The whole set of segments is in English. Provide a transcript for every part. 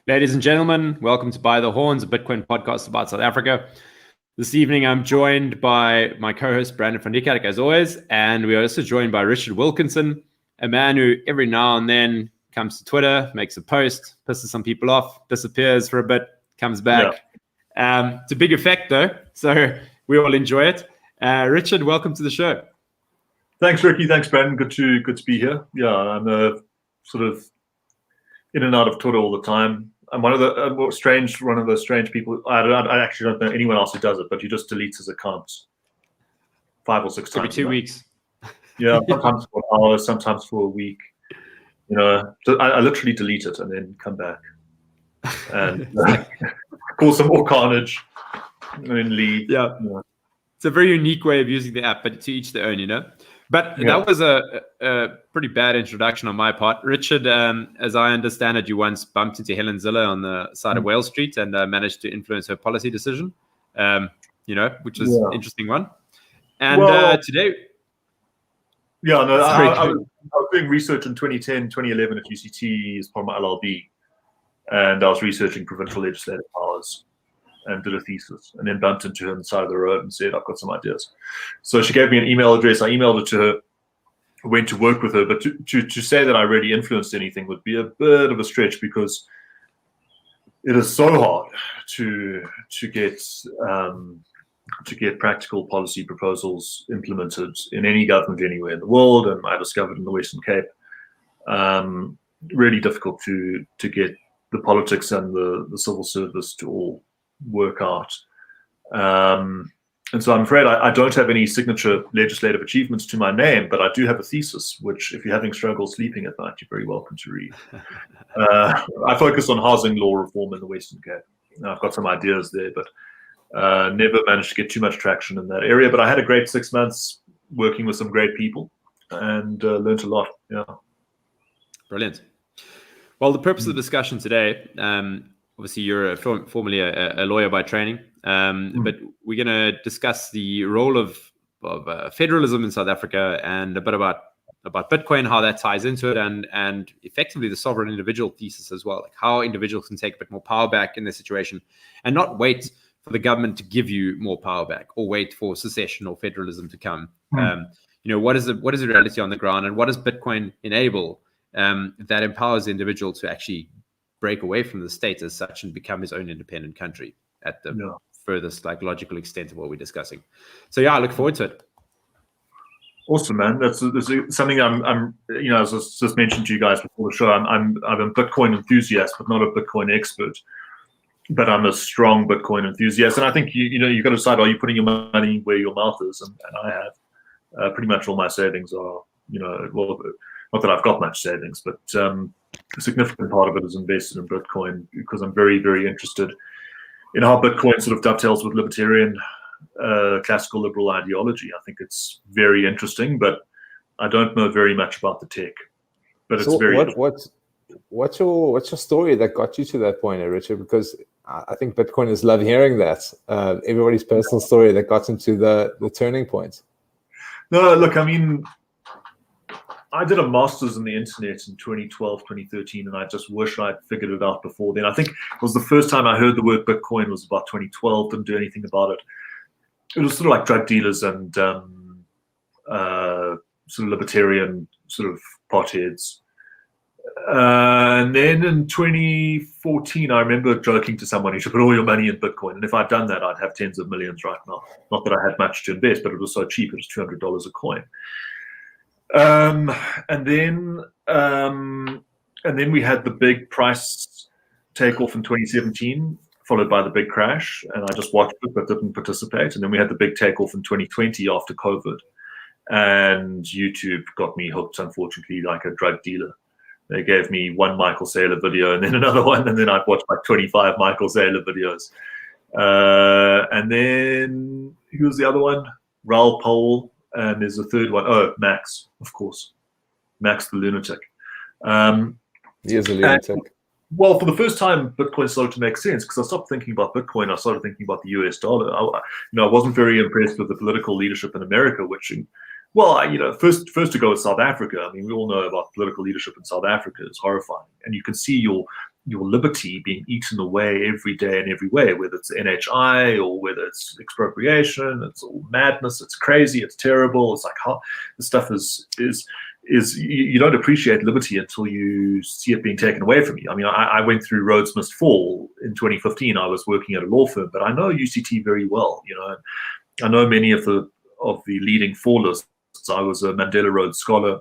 Ladies and gentlemen, welcome to By the Horns, a Bitcoin podcast about South Africa. This evening, I'm joined by my co-host, Brandon van Diekerk, as always, and we are also joined by Richard Wilkinson, a man who every now and then comes to Twitter, makes a post, pisses some people off, disappears for a bit, comes back. Yeah. It's a big effect, though, so we all enjoy it. Richard, welcome to the show. Thanks, Ricky. Thanks, Brandon. Good to be here. Yeah, I'm sort of in and out of Twitter all the time. I'm one of those strange people. I actually don't know anyone else who does it, but he just deletes his accounts 5 or 6 times. Every 2 weeks. Yeah, sometimes for an hour, sometimes for a week. You know, so I literally delete it and then come back and cause some more carnage and then leave. Yeah. It's a very unique way of using the app, but to each their own, you know. But that was a pretty bad introduction on my part. Richard, as I understand it, you once bumped into Helen Zille on the side of Whale Street and managed to influence her policy decision, which is an interesting one. And today... Yeah, no, I was doing research in 2010, 2011 at UCT as part of my LLB, and I was researching provincial legislative powers and did a thesis, and then bumped into her on the side of the road and said, I've got some ideas. So she gave me an email address. I emailed it to her, went to work with her, but to say that I really influenced anything would be a bit of a stretch, because it is so hard to get practical policy proposals implemented in any government anywhere in the world, and I discovered in the Western Cape, really difficult to get the politics and the civil service to all work out. And so I'm afraid I don't have any signature legislative achievements to my name, but I do have a thesis, which if you're having struggle sleeping at night, you're very welcome to read. I focus on housing law reform in the Western Cape. I've got some ideas there, but never managed to get too much traction in that area. But I had a great 6 months working with some great people and learned a lot. Yeah. Brilliant. Well, the purpose of the discussion today, obviously, you're formerly a lawyer by training, but we're going to discuss the role of federalism in South Africa and a bit about Bitcoin, how that ties into it, and effectively the sovereign individual thesis as well, like how individuals can take a bit more power back in their situation and not wait for the government to give you more power back or wait for secession or federalism to come. What is the reality on the ground, and what does Bitcoin enable that empowers the individual to actually break away from the state as such and become his own independent country at the furthest logical extent of what we're discussing. So I look forward to it. Awesome, man. That's something I'm as I just mentioned to you guys before the show, I'm a Bitcoin enthusiast, but not a Bitcoin expert. But I'm a strong Bitcoin enthusiast, and I think you've got to decide: are you putting your money where your mouth is? And I have. Pretty much all my savings are, not that I've got much savings, but a significant part of it is invested in Bitcoin, because I'm very, very interested in how Bitcoin sort of dovetails with libertarian, classical liberal ideology. I think it's very interesting, but I don't know very much about the tech. But it's very. What's your story that got you to that point, Richard? Because I think Bitcoiners love hearing that. Everybody's personal story that got them to the turning point. No, look, I mean, I did a master's in the internet in 2012, 2013, and I just wish I'd figured it out before then. I think it was the first time I heard the word Bitcoin was about 2012, didn't do anything about it. It was sort of like drug dealers and sort of libertarian sort of potheads. And then in 2014, I remember joking to someone, you should put all your money in Bitcoin. And if I'd done that, I'd have tens of millions right now. Not that I had much to invest, but it was so cheap. It was $200 a coin. And then we had the big price takeoff in 2017, followed by the big crash. And I just watched it, but didn't participate. And then we had the big takeoff in 2020 after COVID. And YouTube got me hooked, unfortunately, like a drug dealer. They gave me one Michael Saylor video and then another one, and then I'd watched like 25 Michael Saylor videos. And then who was the other one? Raoul Pole, and there's a third one. Oh, Max, of course. Max the lunatic. He is a lunatic. Well, for the first time, Bitcoin started to make sense, because I stopped thinking about Bitcoin. I started thinking about the US dollar. I wasn't very impressed with the political leadership in America, which Well, first to go with South Africa. I mean, we all know about political leadership in South Africa. It's horrifying, and you can see your your liberty being eaten away every day and every way, whether it's NHI or whether it's expropriation. It's all madness. It's crazy. It's terrible. It's like how the stuff is you don't appreciate liberty until you see it being taken away from you. I mean, I went through Roads Must Fall in 2015. I was working at a law firm, but I know UCT very well. I know many of the leading four lists. I was a Mandela Rhodes Scholar.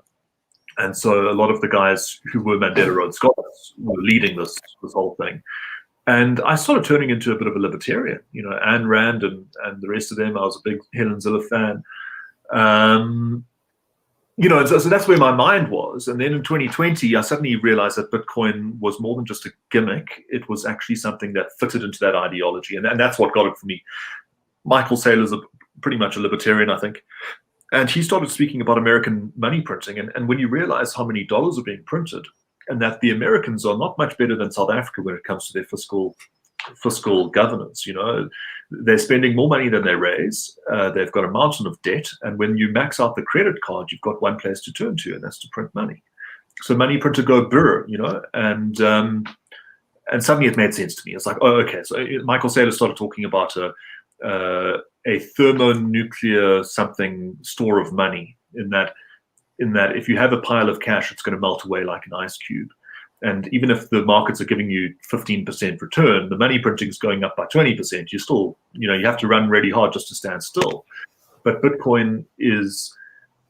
And so a lot of the guys who were Mandela Rhodes Scholars were leading this whole thing. And I started turning into a bit of a libertarian, Ayn Rand and the rest of them. I was a big Helen Ziller fan. So that's where my mind was. And then in 2020, I suddenly realized that Bitcoin was more than just a gimmick. It was actually something that fitted into that ideology. And that's what got it for me. Michael Saylor's pretty much a libertarian, I think. And he started speaking about American money printing. And when you realize how many dollars are being printed, and that the Americans are not much better than South Africa when it comes to their fiscal governance, they're spending more money than they raise. They've got a mountain of debt. And when you max out the credit card, you've got one place to turn to, and that's to print money. So money printer go burr, and suddenly it made sense to me. It's like, oh, okay. So Michael Saylor started talking about a thermonuclear something store of money in that if you have a pile of cash, it's going to melt away like an ice cube. And even if the markets are giving you 15% return, the money printing is going up by 20%. You still, you have to run really hard just to stand still. But Bitcoin is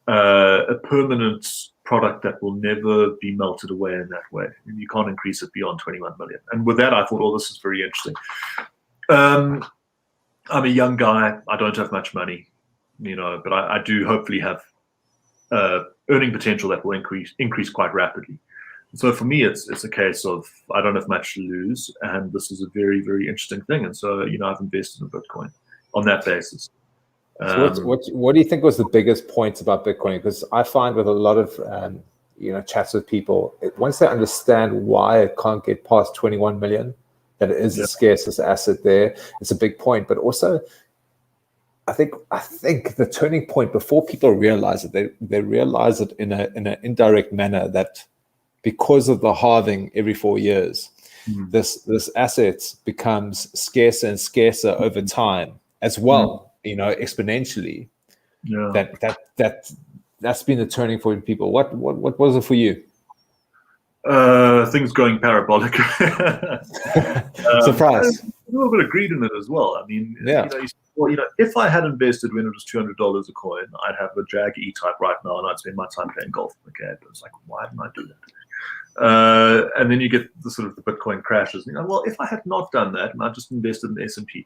a permanent product that will never be melted away in that way. And you can't increase it beyond 21 million. And with that, I thought, oh, this is very interesting. I'm a young guy. I don't have much money, but I do hopefully have earning potential that will increase quite rapidly. So for me, it's a case of I don't have much to lose, and this is a very, very interesting thing. And so I've invested in Bitcoin on that basis. So what do you think was the biggest point about Bitcoin? Because I find with a lot of chats with people, once they understand why it can't get past 21 million. That it is the scarcest asset there. It's a big point, but also, I think the turning point before people realize it, they realize it in an indirect manner that because of the halving every 4 years, this asset becomes scarcer and scarcer over time as well. Exponentially. Yeah. That's been the turning point for people. What was it for you? Things going parabolic. Surprise. A little bit of greed in it as well. I mean, if I had invested when it was $200 a coin, I'd have a Jag E-Type right now, and I'd spend my time playing golf. Okay, but it's like, why didn't I do that? And then you get the sort of the Bitcoin crashes. Well, if I had not done that, and I just invested in the S&P.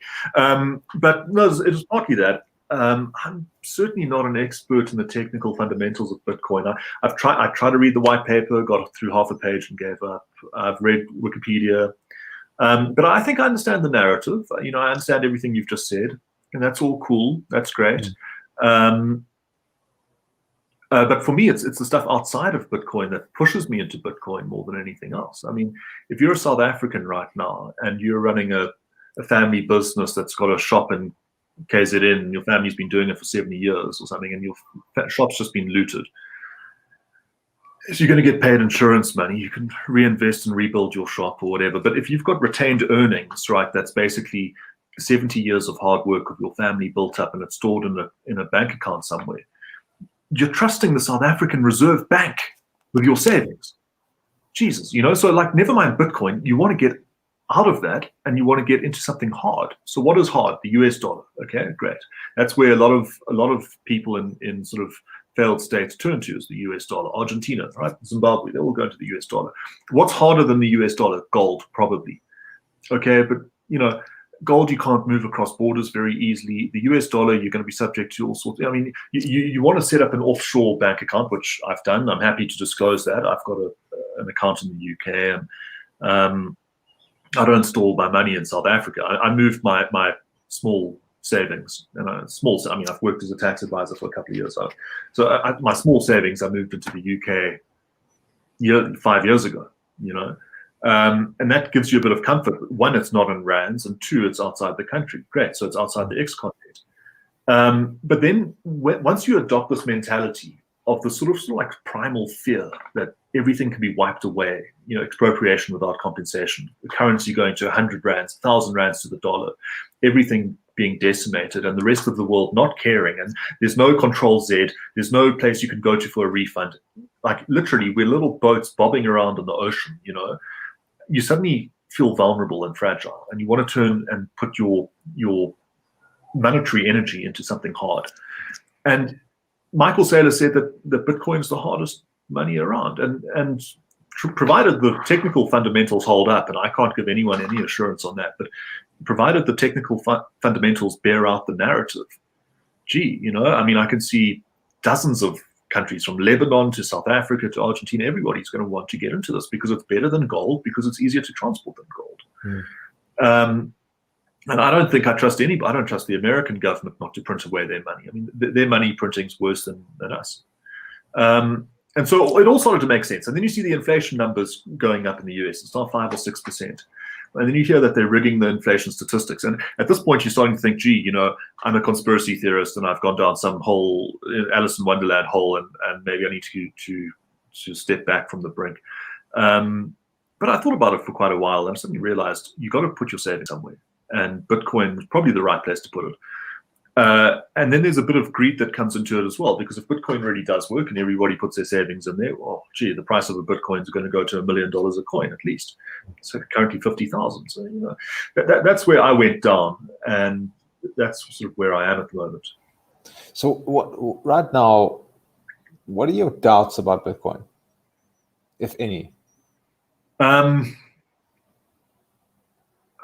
But no, it was partly that. I'm certainly not an expert in the technical fundamentals of Bitcoin. I tried to read the white paper, got through half a page and gave up. I've read Wikipedia. But I think I understand the narrative. I understand everything you've just said, and that's all cool. That's great. But for me, it's the stuff outside of Bitcoin that pushes me into Bitcoin more than anything else. I mean, if you're a South African right now and you're running a family business that's got a shop in KZN, and your family's been doing it for 70 years or something, and your shop's just been looted. So you're going to get paid insurance money. You can reinvest and rebuild your shop or whatever. But if you've got retained earnings, right, that's basically 70 years of hard work of your family built up and it's stored in a bank account somewhere. You're trusting the South African Reserve Bank with your savings. Jesus, so like never mind Bitcoin, you want to get out of that, and you want to get into something hard. So what is hard? The US dollar. Okay, great. That's where a lot of people in sort of failed states turn to, is the US dollar. Argentina, right? Zimbabwe, they all go to the US dollar. What's harder than the US dollar? Gold, probably. Okay, but gold you can't move across borders very easily. The US dollar, you're going to be subject to all sorts. I mean, you want to set up an offshore bank account, which I've done. I'm happy to disclose that. I've got an account in the UK, and I don't store my money in South Africa. I moved my small savings, and I've worked as a tax advisor for a couple of years. So my small savings, I moved into the UK 5 years ago, and that gives you a bit of comfort. One, it's not in rands, and two, it's outside the country. Great, so it's outside the ex-continent. But then once you adopt this mentality the sort of like primal fear that everything can be wiped away, expropriation without compensation, the currency going to 100 rands, 1,000 rands to the dollar, everything being decimated, and the rest of the world not caring. And there's no Control Z, there's no place you can go to for a refund. Like literally, we're little boats bobbing around in the ocean. You suddenly feel vulnerable and fragile, and you want to turn and put your monetary energy into something hard. And Michael Saylor said that Bitcoin is the hardest money around, and provided the technical fundamentals hold up, and I can't give anyone any assurance on that, but provided the technical fundamentals bear out the narrative, I can see dozens of countries from Lebanon to South Africa to Argentina. Everybody's going to want to get into this because it's better than gold, because it's easier to transport than gold. And I don't think I trust anybody. I don't trust the American government not to print away their money. I mean, their money printing is worse than us. And so it all started to make sense. And then you see the inflation numbers going up in the US. It's not 5 or 6%. And then you hear that they're rigging the inflation statistics. And at this point, you're starting to think, I'm a conspiracy theorist and I've gone down some hole, Alice in Wonderland hole, and maybe I need to step back from the brink. But I thought about it for quite a while, and I suddenly realized you got to put your savings somewhere. And Bitcoin was probably the right place to put it. And then there's a bit of greed that comes into it as well, because if Bitcoin really does work and everybody puts their savings in there, well, the price of a Bitcoin is going to go to $1 million a coin at least. So currently 50,000. So that's where I went down, and that's sort of where I am at the moment. So right now, what are your doubts about Bitcoin, if any?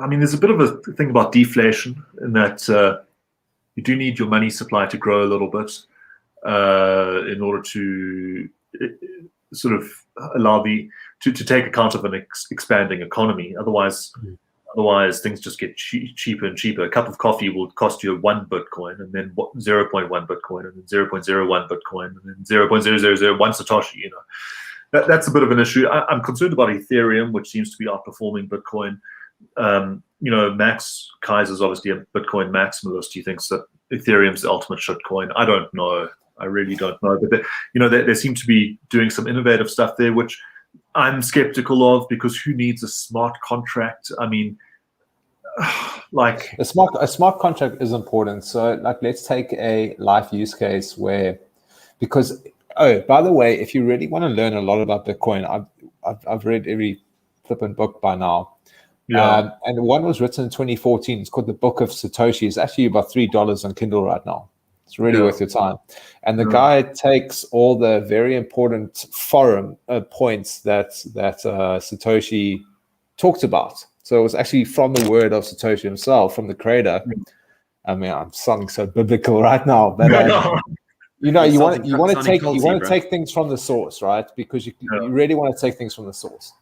There's a bit of a thing about deflation in that you do need your money supply to grow a little bit in order to sort of allow to take account of an expanding economy. Otherwise things just get cheaper and cheaper. A cup of coffee will cost you 1 Bitcoin, and then 0.1 Bitcoin, and then 0.01 Bitcoin, and then 0.0001 Satoshi. That's a bit of an issue. I'm concerned about Ethereum, which seems to be outperforming Bitcoin. Max Kaiser's obviously a Bitcoin maximalist. He thinks that Ethereum's the ultimate shitcoin. I don't know. I really don't know. But they seem to be doing some innovative stuff there, which I'm skeptical of, because who needs a smart contract? I mean, like a smart contract is important. So, like, let's take a life use case where, because by the way, if you really want to learn a lot about Bitcoin, I've read every flipping book by now. Yeah. And one was written in 2014. It's called the Book of Satoshi. It's actually about $3 on Kindle right now. It's really worth your time. And the guy takes all the very important forum points that Satoshi talked about. So it was actually from the word of Satoshi himself, from the creator. I mean, I'm sounding so biblical right now, but you want to take things from the source, right? Because you really want to take things from the source.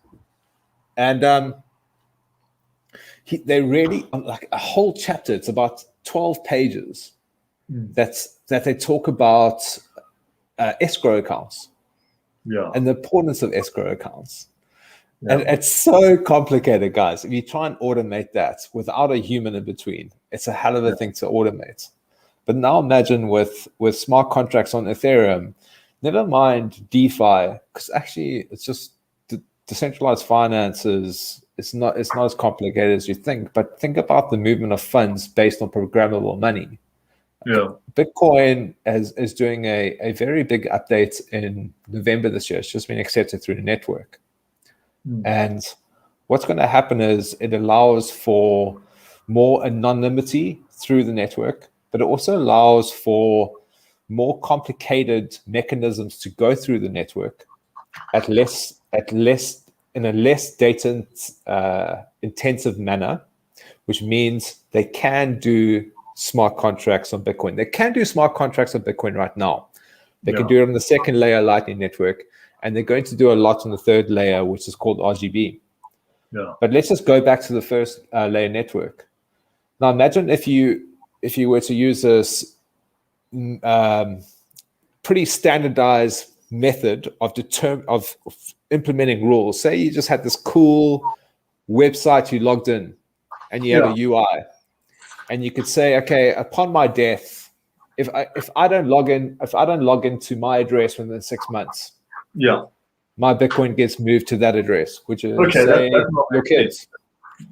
And they really, like a whole chapter, it's about 12 pages that they talk about escrow accounts and the importance of escrow accounts. And it's so complicated, guys. If you try and automate that without a human in between, it's a hell of a thing to automate. But now imagine with smart contracts on Ethereum, never mind DeFi, because actually it's just decentralized finances. It's not as complicated as you think, but think about the movement of funds based on programmable money. Yeah. Bitcoin is doing a very big update in November this year. It's just been accepted through the network. And what's going to happen is it allows for more anonymity through the network, but it also allows for more complicated mechanisms to go through the network in a less data intensive manner, which means they can do smart contracts on Bitcoin. They can do smart contracts on Bitcoin right now. They can do it on the second layer Lightning Network, and they're going to do a lot on the third layer, which is called RGB. Yeah. But let's just go back to the first layer network. Now imagine if you were to use this pretty standardized method of implementing rules. Say you just had this cool website you logged in, and you had a UI, and you could say, okay, upon my death, if I don't log into my address within 6 months, my Bitcoin gets moved to that address, which is say your kids.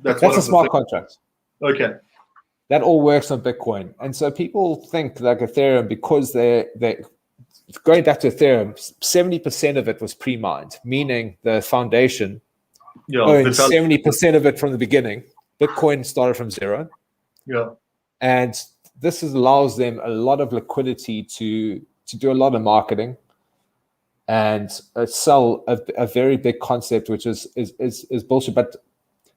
That's a smart contract. Okay. That all works on Bitcoin. And so people think like Ethereum, because they going back to Ethereum, 70% of it was pre-mined, meaning the foundation owned 70% of it from the beginning. Bitcoin started from zero. Yeah. And this allows them a lot of liquidity to do a lot of marketing and sell a very big concept, which is bullshit, but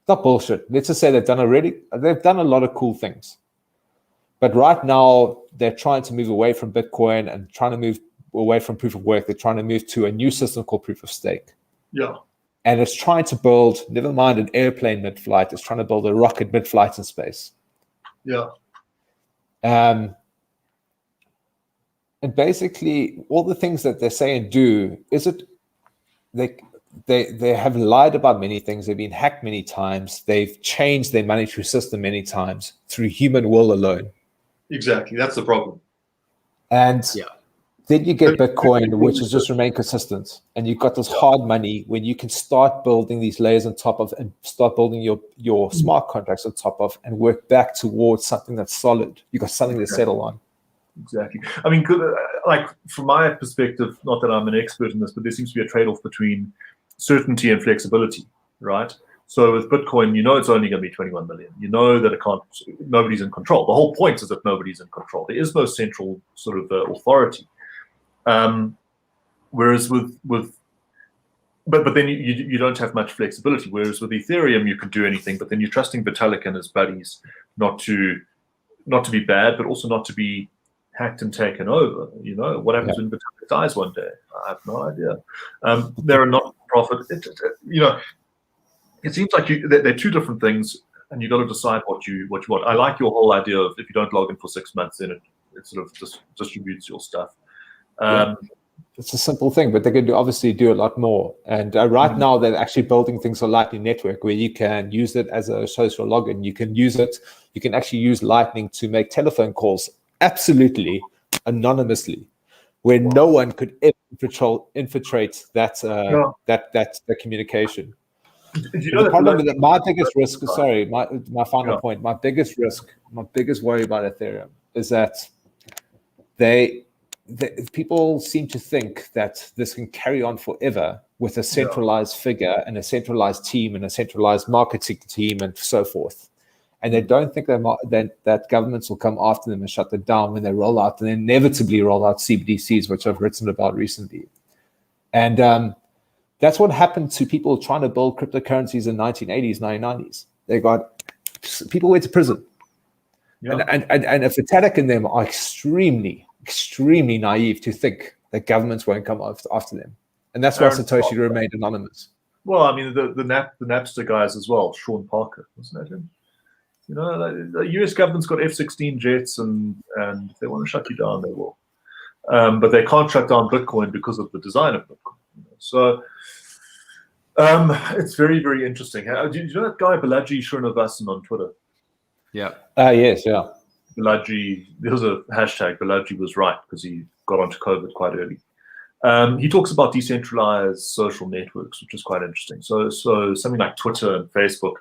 not bullshit. Let's just say they've done a lot of cool things. But right now they're trying to move away from Bitcoin and trying to move away from proof of work. They're trying to move to a new system called proof of stake. Yeah. And it's trying to build, never mind an airplane mid-flight, it's trying to build a rocket mid-flight in space. Yeah. And basically, all the things that they say and do, they have lied about many things. They've been hacked many times. They've changed their monetary system many times through human will alone. Exactly, that's the problem. And then you get Bitcoin, which has just remained consistent. And you've got this hard money when you can start building these layers on top of and start building your smart contracts on top of and work back towards something that's solid. You've got something to settle on. Exactly. I mean, like from my perspective, not that I'm an expert in this, but there seems to be a trade-off between certainty and flexibility, right? So with Bitcoin, it's only going to be 21 million. You know that nobody's in control. The whole point is that nobody's in control. There is no central sort of authority. Whereas but then you don't have much flexibility. Whereas with Ethereum, you can do anything, but then you're trusting Vitalik and his buddies not to be bad, but also not to be hacked and taken over. What happens when Vitalik dies one day? I have no idea. They're a not-for-profit. It seems like they're two different things, and you got to decide what you want. I like your whole idea of if you don't log in for 6 months, then it sort of just distributes your stuff. It's a simple thing, but they could obviously do a lot more. And right now, they're actually building things on Lightning Network where you can use it as a social login. You can actually use Lightning to make telephone calls absolutely anonymously, where no one could ever infiltrate that communication. The problem with my biggest risk, my final point, my biggest worry about Ethereum is that people seem to think that this can carry on forever with a centralized figure and a centralized team and a centralized marketing team and so forth. And they don't think that governments will come after them and shut them down when they roll out and inevitably roll out CBDCs, which I've written about recently. And that's what happened to people trying to build cryptocurrencies in 1980s, 1990s. People went to prison. Yeah. And if Vitalik and them are extremely, extremely naive to think that governments won't come after them. And that's why Satoshi remained anonymous. Well, I mean, the Napster guys as well, Sean Parker, wasn't that him? The US government's got F-16 jets, and if they want to shut you down, they will. But they can't shut down Bitcoin because of the design of Bitcoin. So it's very, very interesting. Do you know that guy Balaji Srinivasan on Twitter? Yeah. Yes, yeah. Balaji, there was a hashtag, Balaji was right, because he got onto COVID quite early. He talks about decentralized social networks, which is quite interesting. So something like Twitter and Facebook,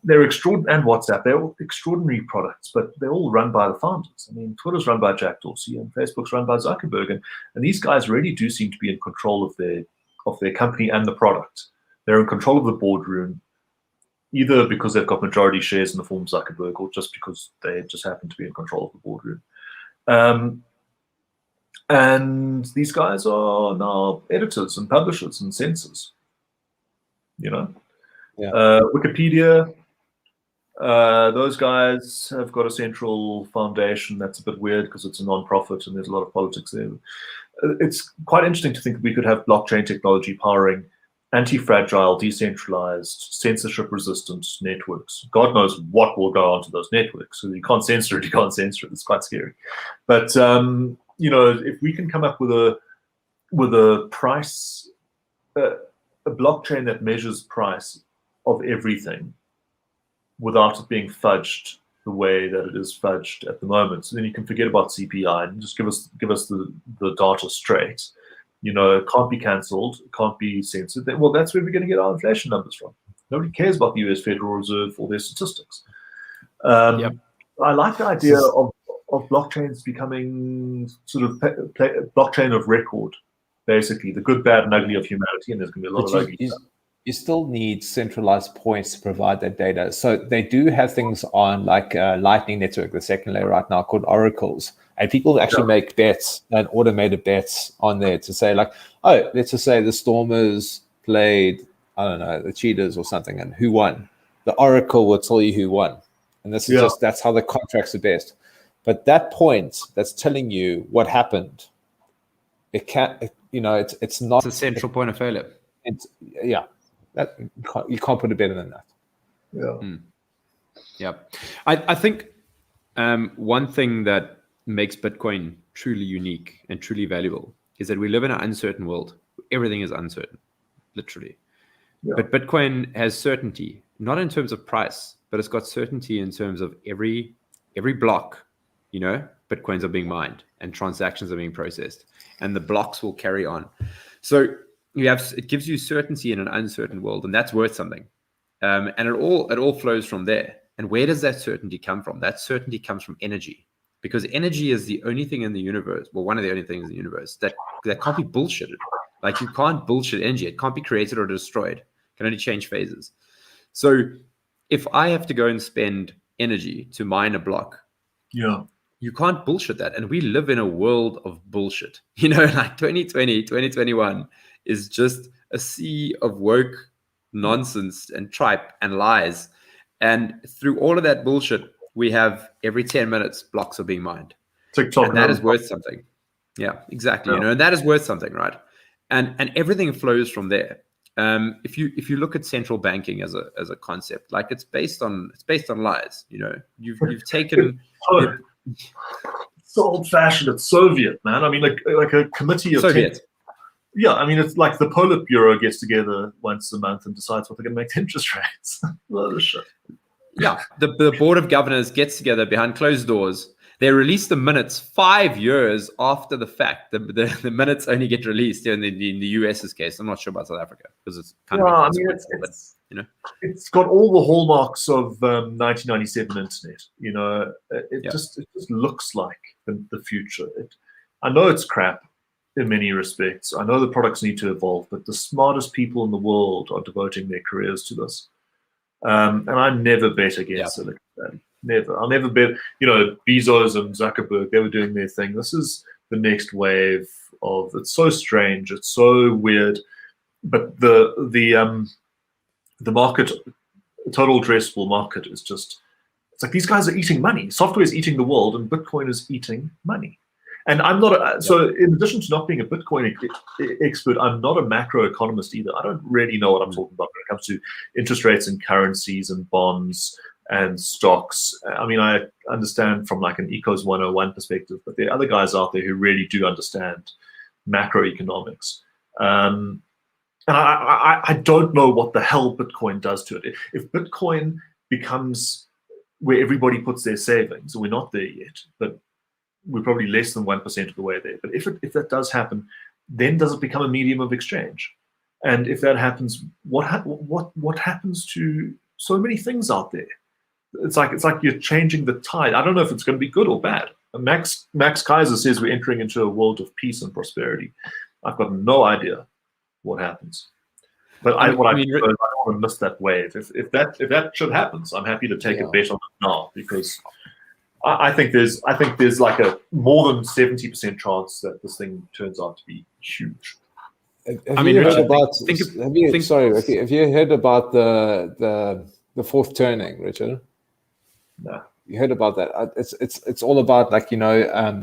they're extraordinary, and WhatsApp, they're all extraordinary products, but they're all run by the founders. I mean, Twitter's run by Jack Dorsey and Facebook's run by Zuckerberg, and these guys really do seem to be in control of their company and the product. They're in control of the boardroom, either because they've got majority shares in the form of Zuckerberg or just because they just happen to be in control of the boardroom. And these guys are now editors and publishers and censors, Wikipedia, those guys have got a central foundation. That's a bit weird because it's a non-profit and there's a lot of politics there. It's quite interesting to think that we could have blockchain technology powering anti-fragile, decentralized, censorship-resistant networks. God knows what will go onto those networks. So you can't censor it. It's quite scary. But if we can come up with a price, a blockchain that measures price of everything without it being fudged the way that it is fudged at the moment. So then you can forget about CPI and just give us the data straight. It can't be cancelled, can't be censored. Well, that's where we're going to get our inflation numbers from. Nobody cares about the US Federal Reserve or their statistics. I like the idea of blockchains becoming sort of blockchain of record, basically the good, bad, and ugly of humanity. And there's going to be a lot of ugly stuff. You still need centralized points to provide that data. So they do have things on like Lightning Network, the second layer right now, called oracles. And people actually make bets and automated bets on there to say like, oh, let's just say the Stormers played, I don't know, the Cheetahs or something, and who won? The oracle will tell you who won. And this is that's how the contracts are best. But that point that's telling you what happened, it can't, it's not. It's a central point of failure. That you can't put it better than that. I think one thing that makes Bitcoin truly unique and truly valuable is that we live in an uncertain world. Everything is uncertain, literally. But Bitcoin has certainty, not in terms of price, but it's got certainty in terms of every block, Bitcoins are being mined and transactions are being processed, and the blocks will carry on. So it gives you certainty in an uncertain world, and that's worth something. And it all flows from there. And where does that certainty come from? That certainty comes from energy, because energy is the only thing in the universe, well, one of the only things in the universe that can't be bullshitted. Like, you can't bullshit energy. It can't be created or destroyed. It can only change phases. So if I have to go and spend energy to mine a block, you can't bullshit that. And we live in a world of bullshit. Like 2020, 2021 is just a sea of woke nonsense and tripe and lies. And through all of that bullshit, we have every 10 minutes blocks are being mined. TikTok, and that is worth something. Yeah, exactly. And that is worth something, right? And everything flows from there. If you look at central banking as a concept, like it's based on lies. You've taken it's so old-fashioned. It's Soviet, man. I mean, like a committee of Soviet. It's like the Politburo gets together once a month and decides what they're going to make the interest rates. What a shit. Yeah, the board of governors gets together behind closed doors. They release the minutes 5 years after the fact. The minutes only get released in the US's case. I'm not sure about South Africa because it's kind of it's got all the hallmarks of 1997 internet. It just looks like the future. I know it's crap in many respects. I know the products need to evolve, but the smartest people in the world are devoting their careers to this. And I never bet against Silicon Valley. Never. I'll never bet. Bezos and Zuckerberg, they were doing their thing. This is the next wave of. It's so strange. It's so weird. But the market, total addressable market, is just. It's like these guys are eating money. Software is eating the world, and Bitcoin is eating money. And I'm not so. In addition to not being a Bitcoin expert, I'm not a macroeconomist either. I don't really know what I'm talking about when it comes to interest rates and currencies and bonds and stocks. I mean, I understand from like an Ecos 101 perspective, but there are other guys out there who really do understand macroeconomics. And I don't know what the hell Bitcoin does to it. If Bitcoin becomes where everybody puts their savings, and we're not there yet, but we're probably less than 1% of the way there. But if that does happen, then does it become a medium of exchange? And if that happens, what happens to so many things out there? It's like you're changing the tide. I don't know if it's going to be good or bad. Max Kaiser says we're entering into a world of peace and prosperity. I've got no idea what happens. But I don't want to miss that wave. If that should happen, I'm happy to take a bet on it now, because I think there's like a more than 70% chance that this thing turns out to be huge. Have you heard about the fourth turning, Richard? No. You heard about that? It's all about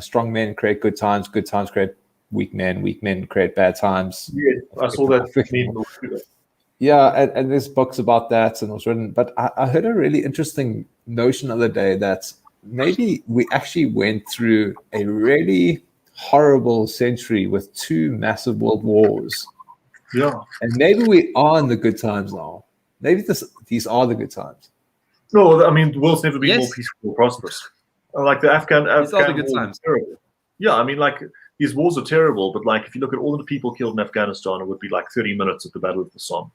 strong men create good times create weak men create bad times. Yeah, I saw that. Yeah, and there's books about that, and it was written. But I heard a really interesting notion the other day that maybe we actually went through a really horrible century with 2 massive world wars. Yeah. And maybe we are in the good times now. Maybe these are the good times. No, I mean, the world's never been Yes. more peaceful or prosperous. Like the Afghan It's all the war good was times. terrible. Yeah, I mean, like these wars are terrible, but like if you look at all the people killed in Afghanistan, it would be like 30 minutes at the Battle of the Somme.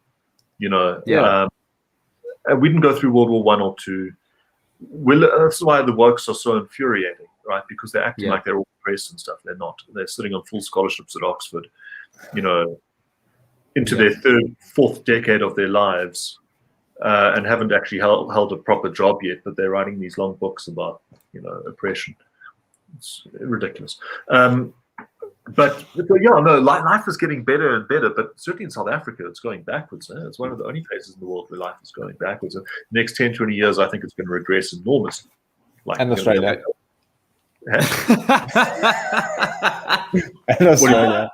You know, Yeah. We didn't go through World War I or II. That's why the wokes are so infuriating, right? Because they're acting like they're all oppressed and stuff. They're not. They're sitting on full scholarships at Oxford, you know, into their third, fourth decade of their lives, and haven't actually held a proper job yet, but they're writing these long books about, you know, oppression. It's ridiculous. But yeah, no, life is getting better and better, but certainly in South Africa, it's going backwards. It's one of the only places in the world where life is going backwards. And the next 10, 20 years, I think it's going to regress enormously. Like, And Australia. And Australia.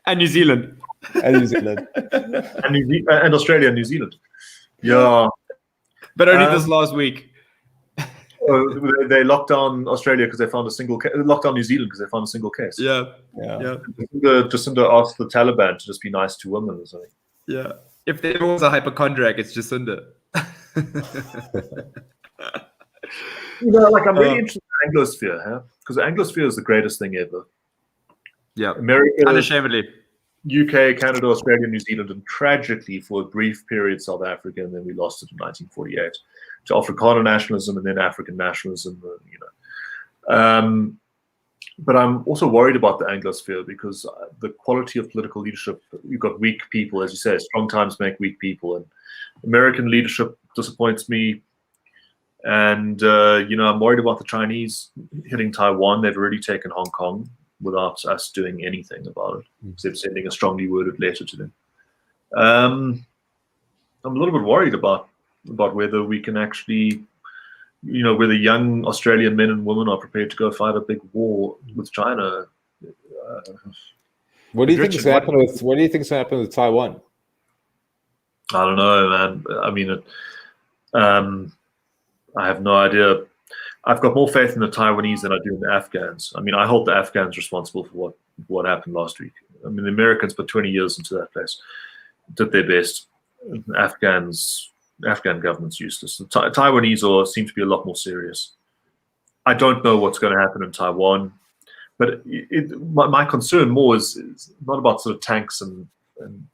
And New Zealand. And New Zealand. and Australia and New Zealand. Yeah. But only this last week. They locked down Australia because they found a single case. Locked down New Zealand because they found a single case. Yeah. Jacinda asked the Taliban to just be nice to women or something. Yeah. If there was a hypochondriac, it's Jacinda. You know, like I'm really interested in the Anglosphere, because the Anglosphere is the greatest thing ever. Yeah. America, unashamedly. UK, Canada, Australia, New Zealand, and tragically for a brief period South Africa, and then we lost it in 1948 to Afrikaner nationalism and then African nationalism. You know, but I'm also worried about the Anglosphere because the quality of political leadership. You've got weak people, as you say. Strong times make weak people, and American leadership disappoints me. And you know, I'm worried about the Chinese hitting Taiwan. They've already taken Hong Kong without us doing anything about it, except sending a strongly worded letter to them. I'm a little bit worried about whether we can actually, you know, whether young Australian men and women are prepared to go fight a big war with China. What do you think is going to happen with? What do you think is going to happen with Taiwan? I don't know, man. I mean, I have no idea. I've got more faith in the Taiwanese than I do in the Afghans. I mean, I hold the Afghans responsible for what happened last week. I mean, the Americans put 20 years into that place, did their best. Afghan government's useless. The Taiwanese seem to be a lot more serious. I don't know what's going to happen in Taiwan, but my concern more is not about sort of tanks and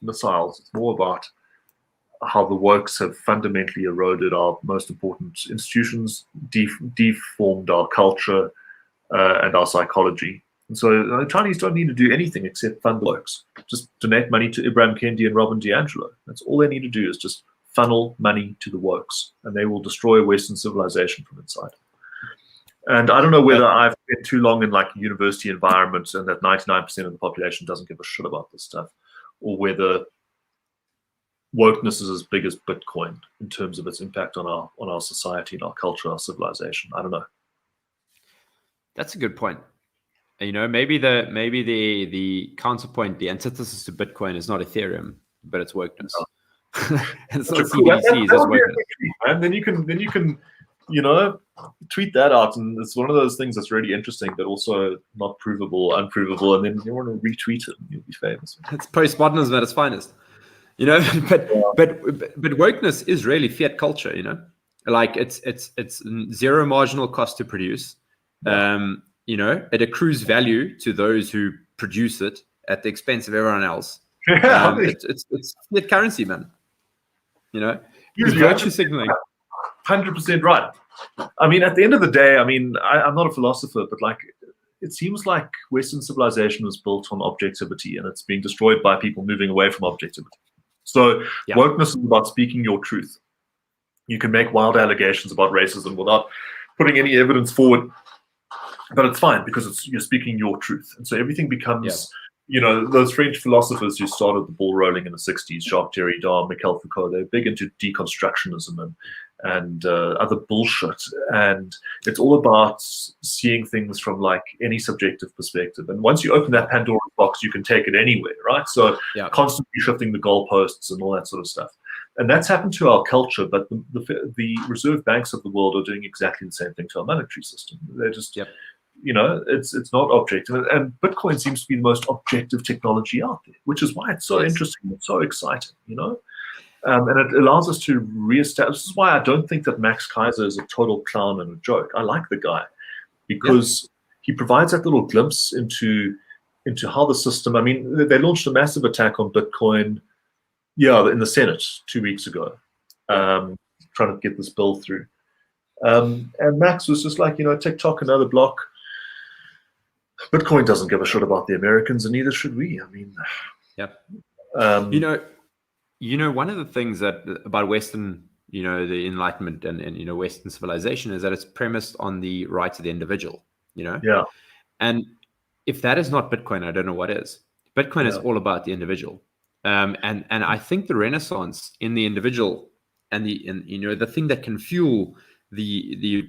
missiles. It's more about how the wokes have fundamentally eroded our most important institutions, deformed our culture and our psychology. And so the Chinese don't need to do anything except fund the wokes. Just donate money to Ibrahim Kendi and Robin DiAngelo. That's all they need to do is just funnel money to the wokes, and they will destroy Western civilization from inside. And I don't know whether I've been too long in like a university environment and that 99% of the population doesn't give a shit about this stuff, or whether wokeness is as big as Bitcoin in terms of its impact on our society and our culture, our civilization. I don't know. That's a good point. You know, maybe the counterpoint, the antithesis to Bitcoin is not Ethereum, but it's wokeness. And it's not CBDCs, it's wokeness. And then you can, you know, tweet that out, and it's one of those things that's really interesting, but also not provable, unprovable, and then you want to retweet it, and you'll be famous. It's postmodernism at its finest. You know, but wokeness is really fiat culture. You know, like it's zero marginal cost to produce. You know, it accrues value to those who produce it at the expense of everyone else. It's fiat currency, man. You know, it's virtue signaling. 100% right. I mean, at the end of the day, I mean, I'm not a philosopher, but like, it seems like Western civilization was built on objectivity, and it's being destroyed by people moving away from objectivity. So wokeness is about speaking your truth. You can make wild allegations about racism without putting any evidence forward, but it's fine because you're speaking your truth. And so everything becomes, you know, those French philosophers who started the ball rolling in the 60s, Jacques Derrida, Michel Foucault, they're big into deconstructionism and other bullshit. And it's all about seeing things from like any subjective perspective. And once you open that Pandora's box, you can take it anywhere, right? So constantly shifting the goalposts and all that sort of stuff. And that's happened to our culture, but the reserve banks of the world are doing exactly the same thing to our monetary system. They're just, you know, it's not objective. And Bitcoin seems to be the most objective technology out there, which is why it's so interesting and so exciting, you know? And it allows us to reestablish. This is why I don't think that Max Kaiser is a total clown and a joke. I like the guy because he provides that little glimpse into how the system. I mean, they launched a massive attack on Bitcoin, in the Senate 2 weeks ago, trying to get this bill through. And Max was just like, TikTok, another block. Bitcoin doesn't give a shit about the Americans, and neither should we. I mean, one of the things that about Western, the Enlightenment and Western civilization is that it's premised on the rights of the individual. Yeah. And if that is not Bitcoin, I don't know what is. Bitcoin is all about the individual. And I think the Renaissance in the individual and the thing that can fuel the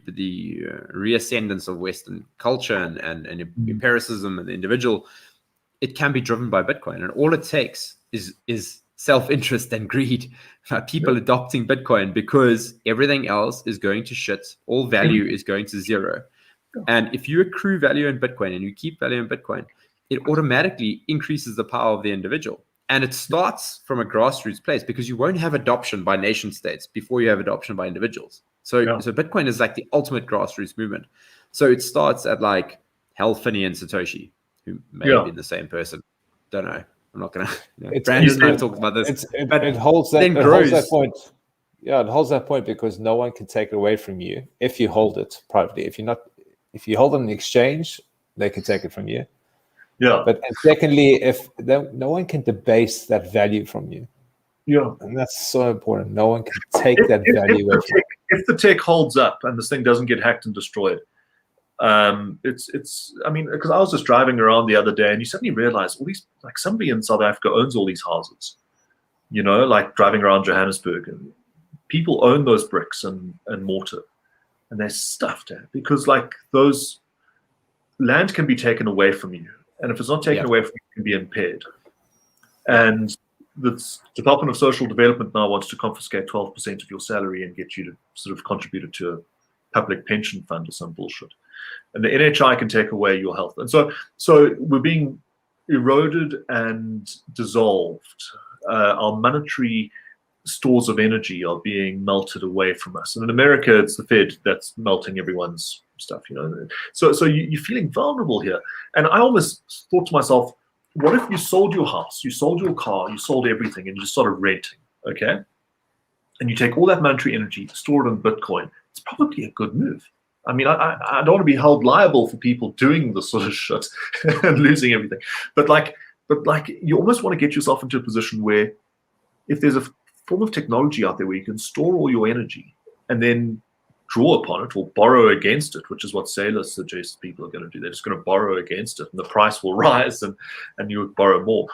reascendance of Western culture and empiricism and the individual, it can be driven by Bitcoin. And all it takes is self-interest and greed. People adopting Bitcoin because everything else is going to shit. All value is going to zero. And if you accrue value in Bitcoin and you keep value in Bitcoin, it automatically increases the power of the individual. And it starts from a grassroots place because you won't have adoption by nation states before you have adoption by individuals. So Bitcoin is like the ultimate grassroots movement. So it starts at like Hal Finney and Satoshi, who may have been the same person. Don't know. I'm not going to. Brandon and I talked about this. It holds that point. Yeah, it holds that point because no one can take it away from you if you hold it privately. If you hold it in the exchange, they can take it from you. Yeah. But secondly, no one can debase that value from you. Yeah. And that's so important. No one can take that value away from you. If the tech holds up and this thing doesn't get hacked and destroyed, because I was just driving around the other day and you suddenly realize all these, like somebody in South Africa owns all these houses, like driving around Johannesburg, and people own those bricks and mortar, and they're stuffed at because like those land can be taken away from you. And if it's not taken away from you, it can be impaired. And the Department of Social Development now wants to confiscate 12% of your salary and get you to sort of contribute it to a public pension fund or some bullshit. And the NHI can take away your health. And so we're being eroded and dissolved. Our monetary stores of energy are being melted away from us. And in America, it's the Fed that's melting everyone's stuff, So you're feeling vulnerable here. And I almost thought to myself, what if you sold your house, you sold your car, you sold everything, and you just started renting, okay? And you take all that monetary energy, store it in Bitcoin. It's probably a good move. I mean, I don't want to be held liable for people doing this sort of shit and losing everything. But you almost want to get yourself into a position where if there's a form of technology out there where you can store all your energy and then draw upon it or borrow against it, which is what Saylor suggests people are going to do. They're just going to borrow against it and the price will rise and you would borrow more.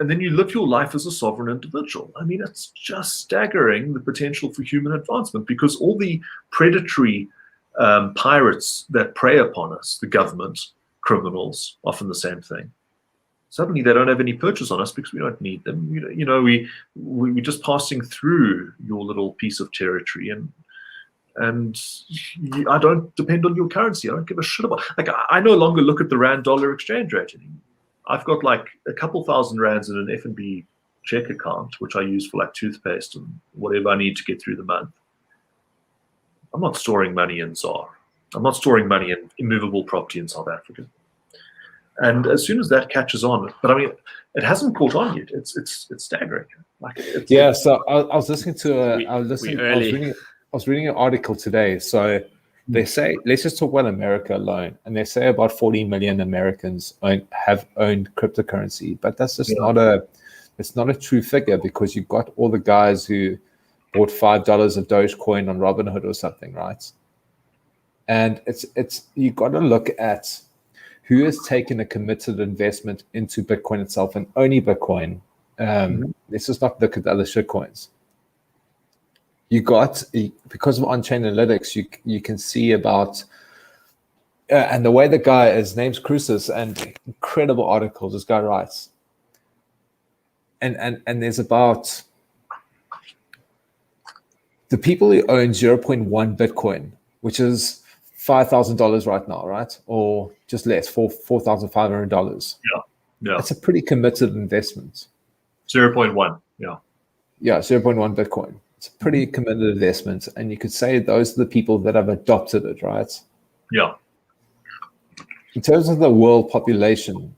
And then you live your life as a sovereign individual. I mean, it's just staggering the potential for human advancement because all the predatory pirates that prey upon us, the government, criminals, often the same thing. Suddenly they don't have any purchase on us because we don't need them. We're just passing through your little piece of territory, and I don't depend on your currency. I don't give a shit about. Like I no longer look at the rand dollar exchange rate anymore. I've got like a couple thousand rands in an F&B check account, which I use for like toothpaste and whatever I need to get through the month. I'm not storing money in ZAR. I'm not storing money in immovable property in South Africa. And as soon as that catches on, but I mean, it hasn't caught on yet. It's staggering. So I was listening to I was reading an article today. So they say, let's just talk about America alone, and they say about 40 million Americans have owned cryptocurrency, but that's just not a true figure because you've got all the guys who bought $5 of Dogecoin on Robinhood or something, right? And it's you got to look at who has taken a committed investment into Bitcoin itself and only Bitcoin. Let's just not look at the other shitcoins. You got, because of on-chain analytics, you can see about, and the way the guy, his name's Crucis, and incredible articles this guy writes. And there's about the people who own 0.1 Bitcoin, which is $5,000 right now, right? Or just less, $4,500. Yeah. It's a pretty committed investment. 0.1, yeah. Yeah, 0.1 Bitcoin. It's a pretty committed investment. And you could say those are the people that have adopted it, right? Yeah. In terms of the world population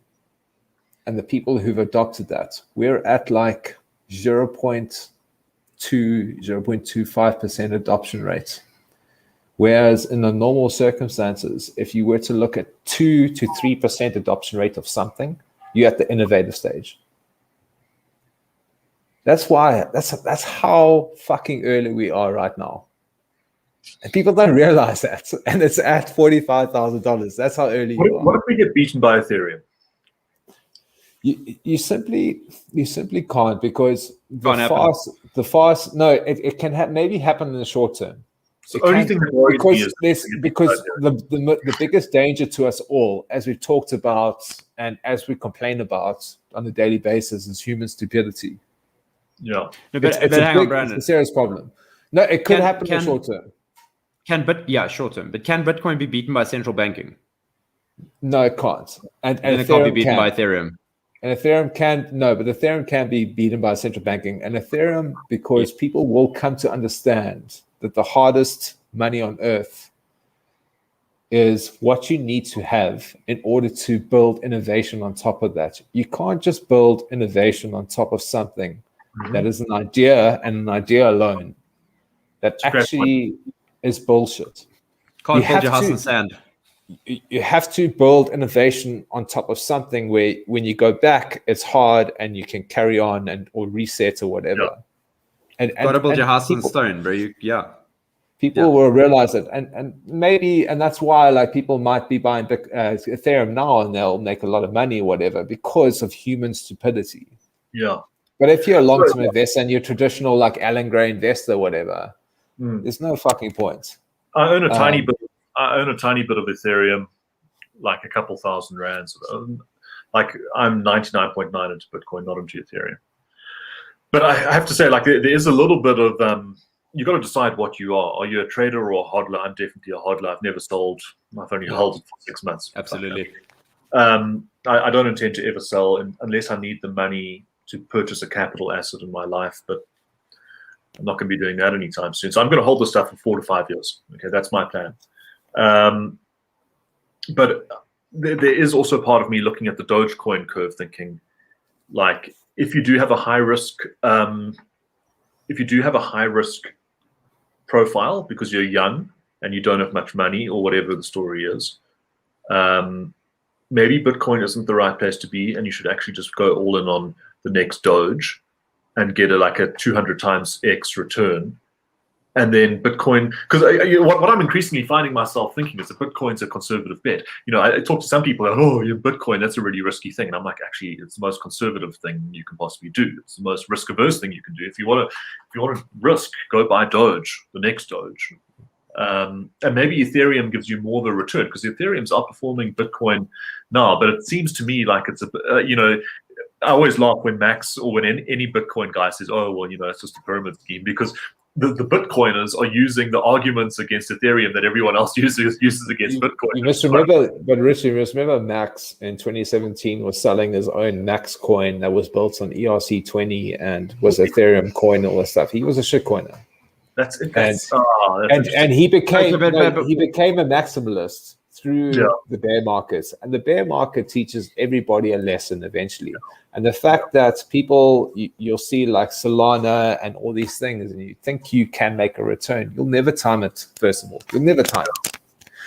and the people who've adopted that, we're at like 0.2, 0.25% adoption rate. Whereas in the normal circumstances, if you were to look at 2 to 3% adoption rate of something, you're at the innovative stage. That's why, that's how fucking early we are right now. And people don't realize that. And it's at $45,000. That's how early you are. What if we get beaten by Ethereum? You simply can't, because the fast no, it can maybe happen in the short term. The only thing that worries me is because the biggest danger to us all, as we've talked about and as we complain about on a daily basis, is human stupidity. Yeah, no, but hang on, Brandon. It's a serious problem. No, it could happen in the short term. Short term. But can Bitcoin be beaten by central banking? No, it can't. And it can't be beaten by Ethereum. And Ethereum but Ethereum can be beaten by central banking. And Ethereum, because people will come to understand that the hardest money on earth is what you need to have in order to build innovation on top of that. You can't just build innovation on top of something that is an idea and an idea alone. That actually is bullshit. Can't build your house in sand. You have to build innovation on top of something where when you go back, it's hard and you can carry on or reset or whatever. Yeah. And gotta build your house in stone, bro. People will realize it, and that's why like people might be buying Ethereum now and they'll make a lot of money or whatever because of human stupidity. Yeah. But if you're a long-term investor and you're traditional like Alan Gray investor or whatever, there's no fucking point. I own a tiny bit. I own a tiny bit of Ethereum, like a couple thousand rands. Like I'm 99.9 into Bitcoin, not into Ethereum. But I have to say, like there is a little bit of you got to decide what you are. Are you a trader or a hodler? I'm definitely a hodler. I've never sold. I've only held it for 6 months. Absolutely. I don't intend to ever sell unless I need the money to purchase a capital asset in my life. But I'm not going to be doing that anytime soon. So I'm going to hold this stuff for 4 to 5 years. Okay, that's my plan. But there is also part of me looking at the Dogecoin curve, thinking, like, if you do have a high risk, profile because you're young and you don't have much money or whatever the story is, maybe Bitcoin isn't the right place to be, and you should actually just go all in on the next Doge and get a 200 times X return. And then Bitcoin, because what I'm increasingly finding myself thinking is that Bitcoin's a conservative bet. You know, I talk to some people, you're Bitcoin, that's a really risky thing. And I'm like, actually, it's the most conservative thing you can possibly do. It's the most risk-averse thing you can do. If you want to risk, go buy Doge, the next Doge. And maybe Ethereum gives you more of a return because Ethereum's outperforming Bitcoin now. But it seems to me like it's I always laugh when Max or when any Bitcoin guy says, it's just a pyramid scheme, because the Bitcoiners are using the arguments against Ethereum that everyone else uses against Bitcoin. You must remember, but Richard, you must remember Max in 2017 was selling his own Max coin that was built on ERC20 and was Ethereum coin, all that stuff. He was a shitcoiner. And he became a maximalist through the bear markets, and the bear market teaches everybody a lesson eventually. And the fact that people, you'll see like Solana and all these things, and you think you can make a return, you'll never time it. First of all, you'll never time it.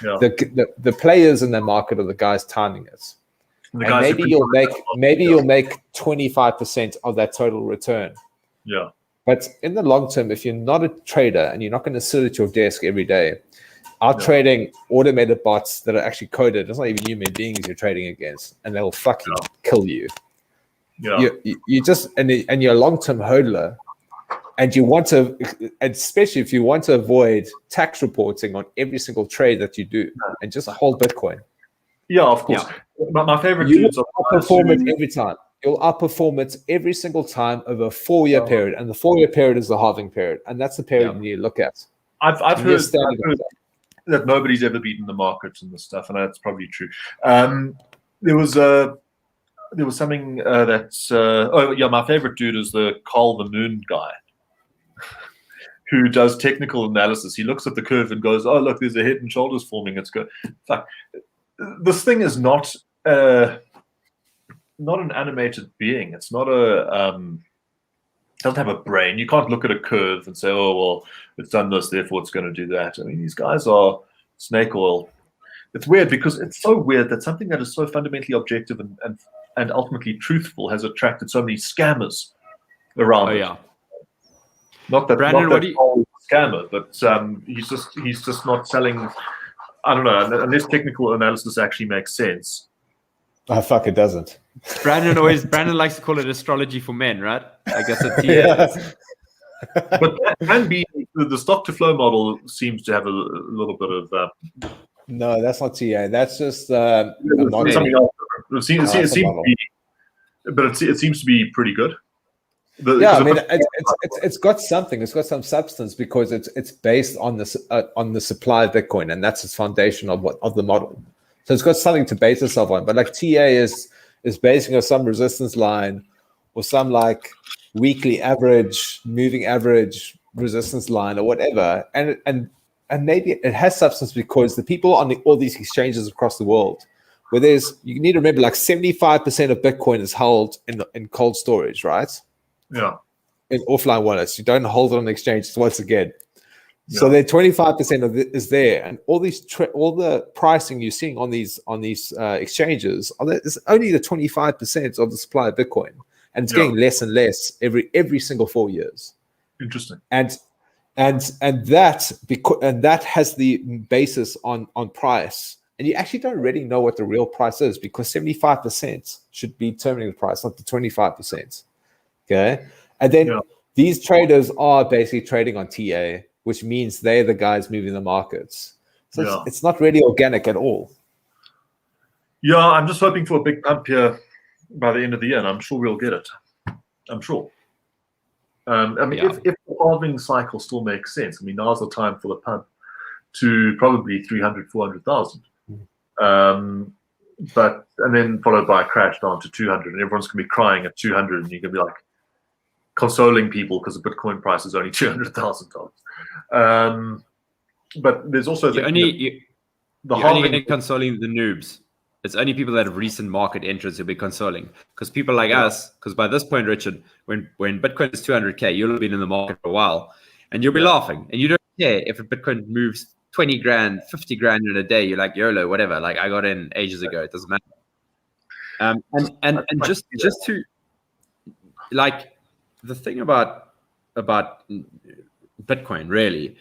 Yeah. The players in the market are the guys timing it. And maybe you'll make 25% of that total return. Yeah. But in the long term, if you're not a trader and you're not going to sit at your desk every day, trading automated bots that are actually coded, it's not even human beings you're trading against, and they'll fucking kill you. Yeah. You just and you're a long-term hodler, and you want to, especially if you want to avoid tax reporting on every single trade that you do, and just hold Bitcoin. Yeah, of course. Yeah. My favorite dudes will outperform it every time. You'll outperform it every single time over a 4-year period, and the 4-year period is the halving period, and that's the period you need to look at. I've heard that nobody's ever beaten the markets and this stuff, and that's probably true. There was something that's my favorite dude is the Carl the Moon guy. who does technical analysis. He looks at the curve and goes, "Oh, look, there's a head and shoulders forming. It's good." Fuck. This thing is not an animated being. It's not doesn't have a brain. You can't look at a curve and say, "Oh, well, it's done this, therefore it's going to do that." I mean, these guys are snake oil. It's weird because it's so weird that something that is so fundamentally objective and ultimately truthful has attracted so many scammers around. Oh yeah. Not that Brandon, what do you? Scammer, but he's just not selling. I don't know, unless technical analysis actually makes sense. Oh fuck, it doesn't. Brandon likes to call it astrology for men, right? I guess it's But that can be the stock to flow model seems to have a little bit of. No, that's not TA. That's just something else. It seems to be, but it seems to be pretty good. I mean, it's got something. It's got some substance because it's based on the supply of Bitcoin, and that's its foundation of the model. So it's got something to base itself on. But like TA is basing on some resistance line or some like weekly average, moving average resistance line or whatever, and maybe it has substance because the people on all these exchanges across the world, where you need to remember like 75% of Bitcoin is held in cold storage, right? Yeah. In offline wallets. You don't hold it on the exchange once again. Yeah. So there 25% of it is there, and all the pricing you're seeing on these exchanges is only the 25% of the supply of Bitcoin, and it's getting less and less every single 4 years. Interesting. And that has the basis on price, and you actually don't really know what the real price is because 75% should be determining the price, not the 25%. Okay, and then these traders are basically trading on TA, which means they're the guys moving the markets. So it's not really organic at all. Yeah, I'm just hoping for a big pump here by the end of the year, and I'm sure we'll get it. I'm sure. I mean, if the halving cycle still makes sense, I mean, now's the time for the pump to probably 300, 400,000. And then followed by a crash down to 200, and everyone's going to be crying at 200, and you're going to be like consoling people because the Bitcoin price is only $200,000. But there's also you're only consoling the noobs. It's only people that have recent market entrants who'll be consoling, because people like us, because by this point, Richard, when Bitcoin is 200K, you'll have been in the market for a while, and you'll be laughing, and you don't care if a Bitcoin moves 20 grand, 50 grand in a day. You're like, YOLO, whatever. Like, I got in ages ago. It doesn't matter. And just to, like, the thing about Bitcoin really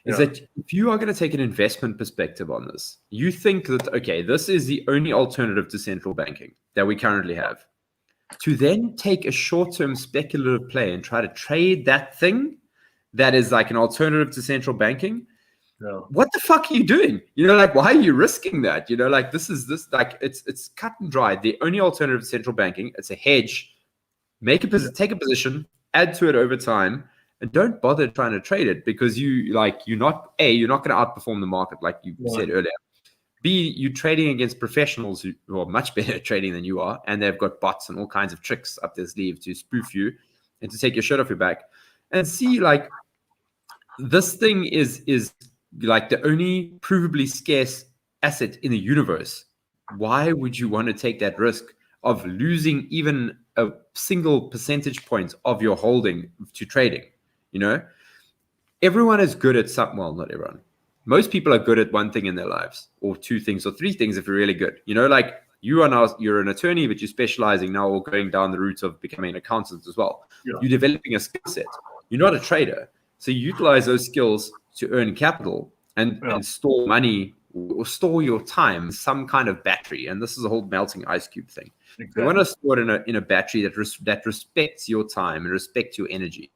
is that if you are going to take an investment perspective on this, you think that, okay, this is the only alternative to central banking that we currently have. To then take a short-term speculative play and try to trade that thing that is like an alternative to central banking, what the fuck are you doing? You know, like, why are you risking that? You know, like, it's cut and dry. The only alternative to central banking, it's a hedge. Take a position, add to it over time, and don't bother trying to trade it, because you're not going to outperform the market like you said earlier. B, you're trading against professionals who are much better at trading than you are, and they've got bots and all kinds of tricks up their sleeve to spoof you and to take your shirt off your back. And C, like, this thing is like the only provably scarce asset in the universe. Why would you want to take that risk of losing even a single percentage point of your holding to trading? You know, everyone is good at something. Well, not everyone. Most people are good at one thing in their lives, or two things, or three things if you're really good. You know, like you're an attorney, but you're specializing now or going down the route of becoming an accountant as well. Yeah. You're developing a skill set. You're not a trader. So you utilize those skills to earn capital and store money or store your time in some kind of battery. And this is a whole melting ice cube thing. Exactly. You want to store it in a battery that respects your time and respects your energy.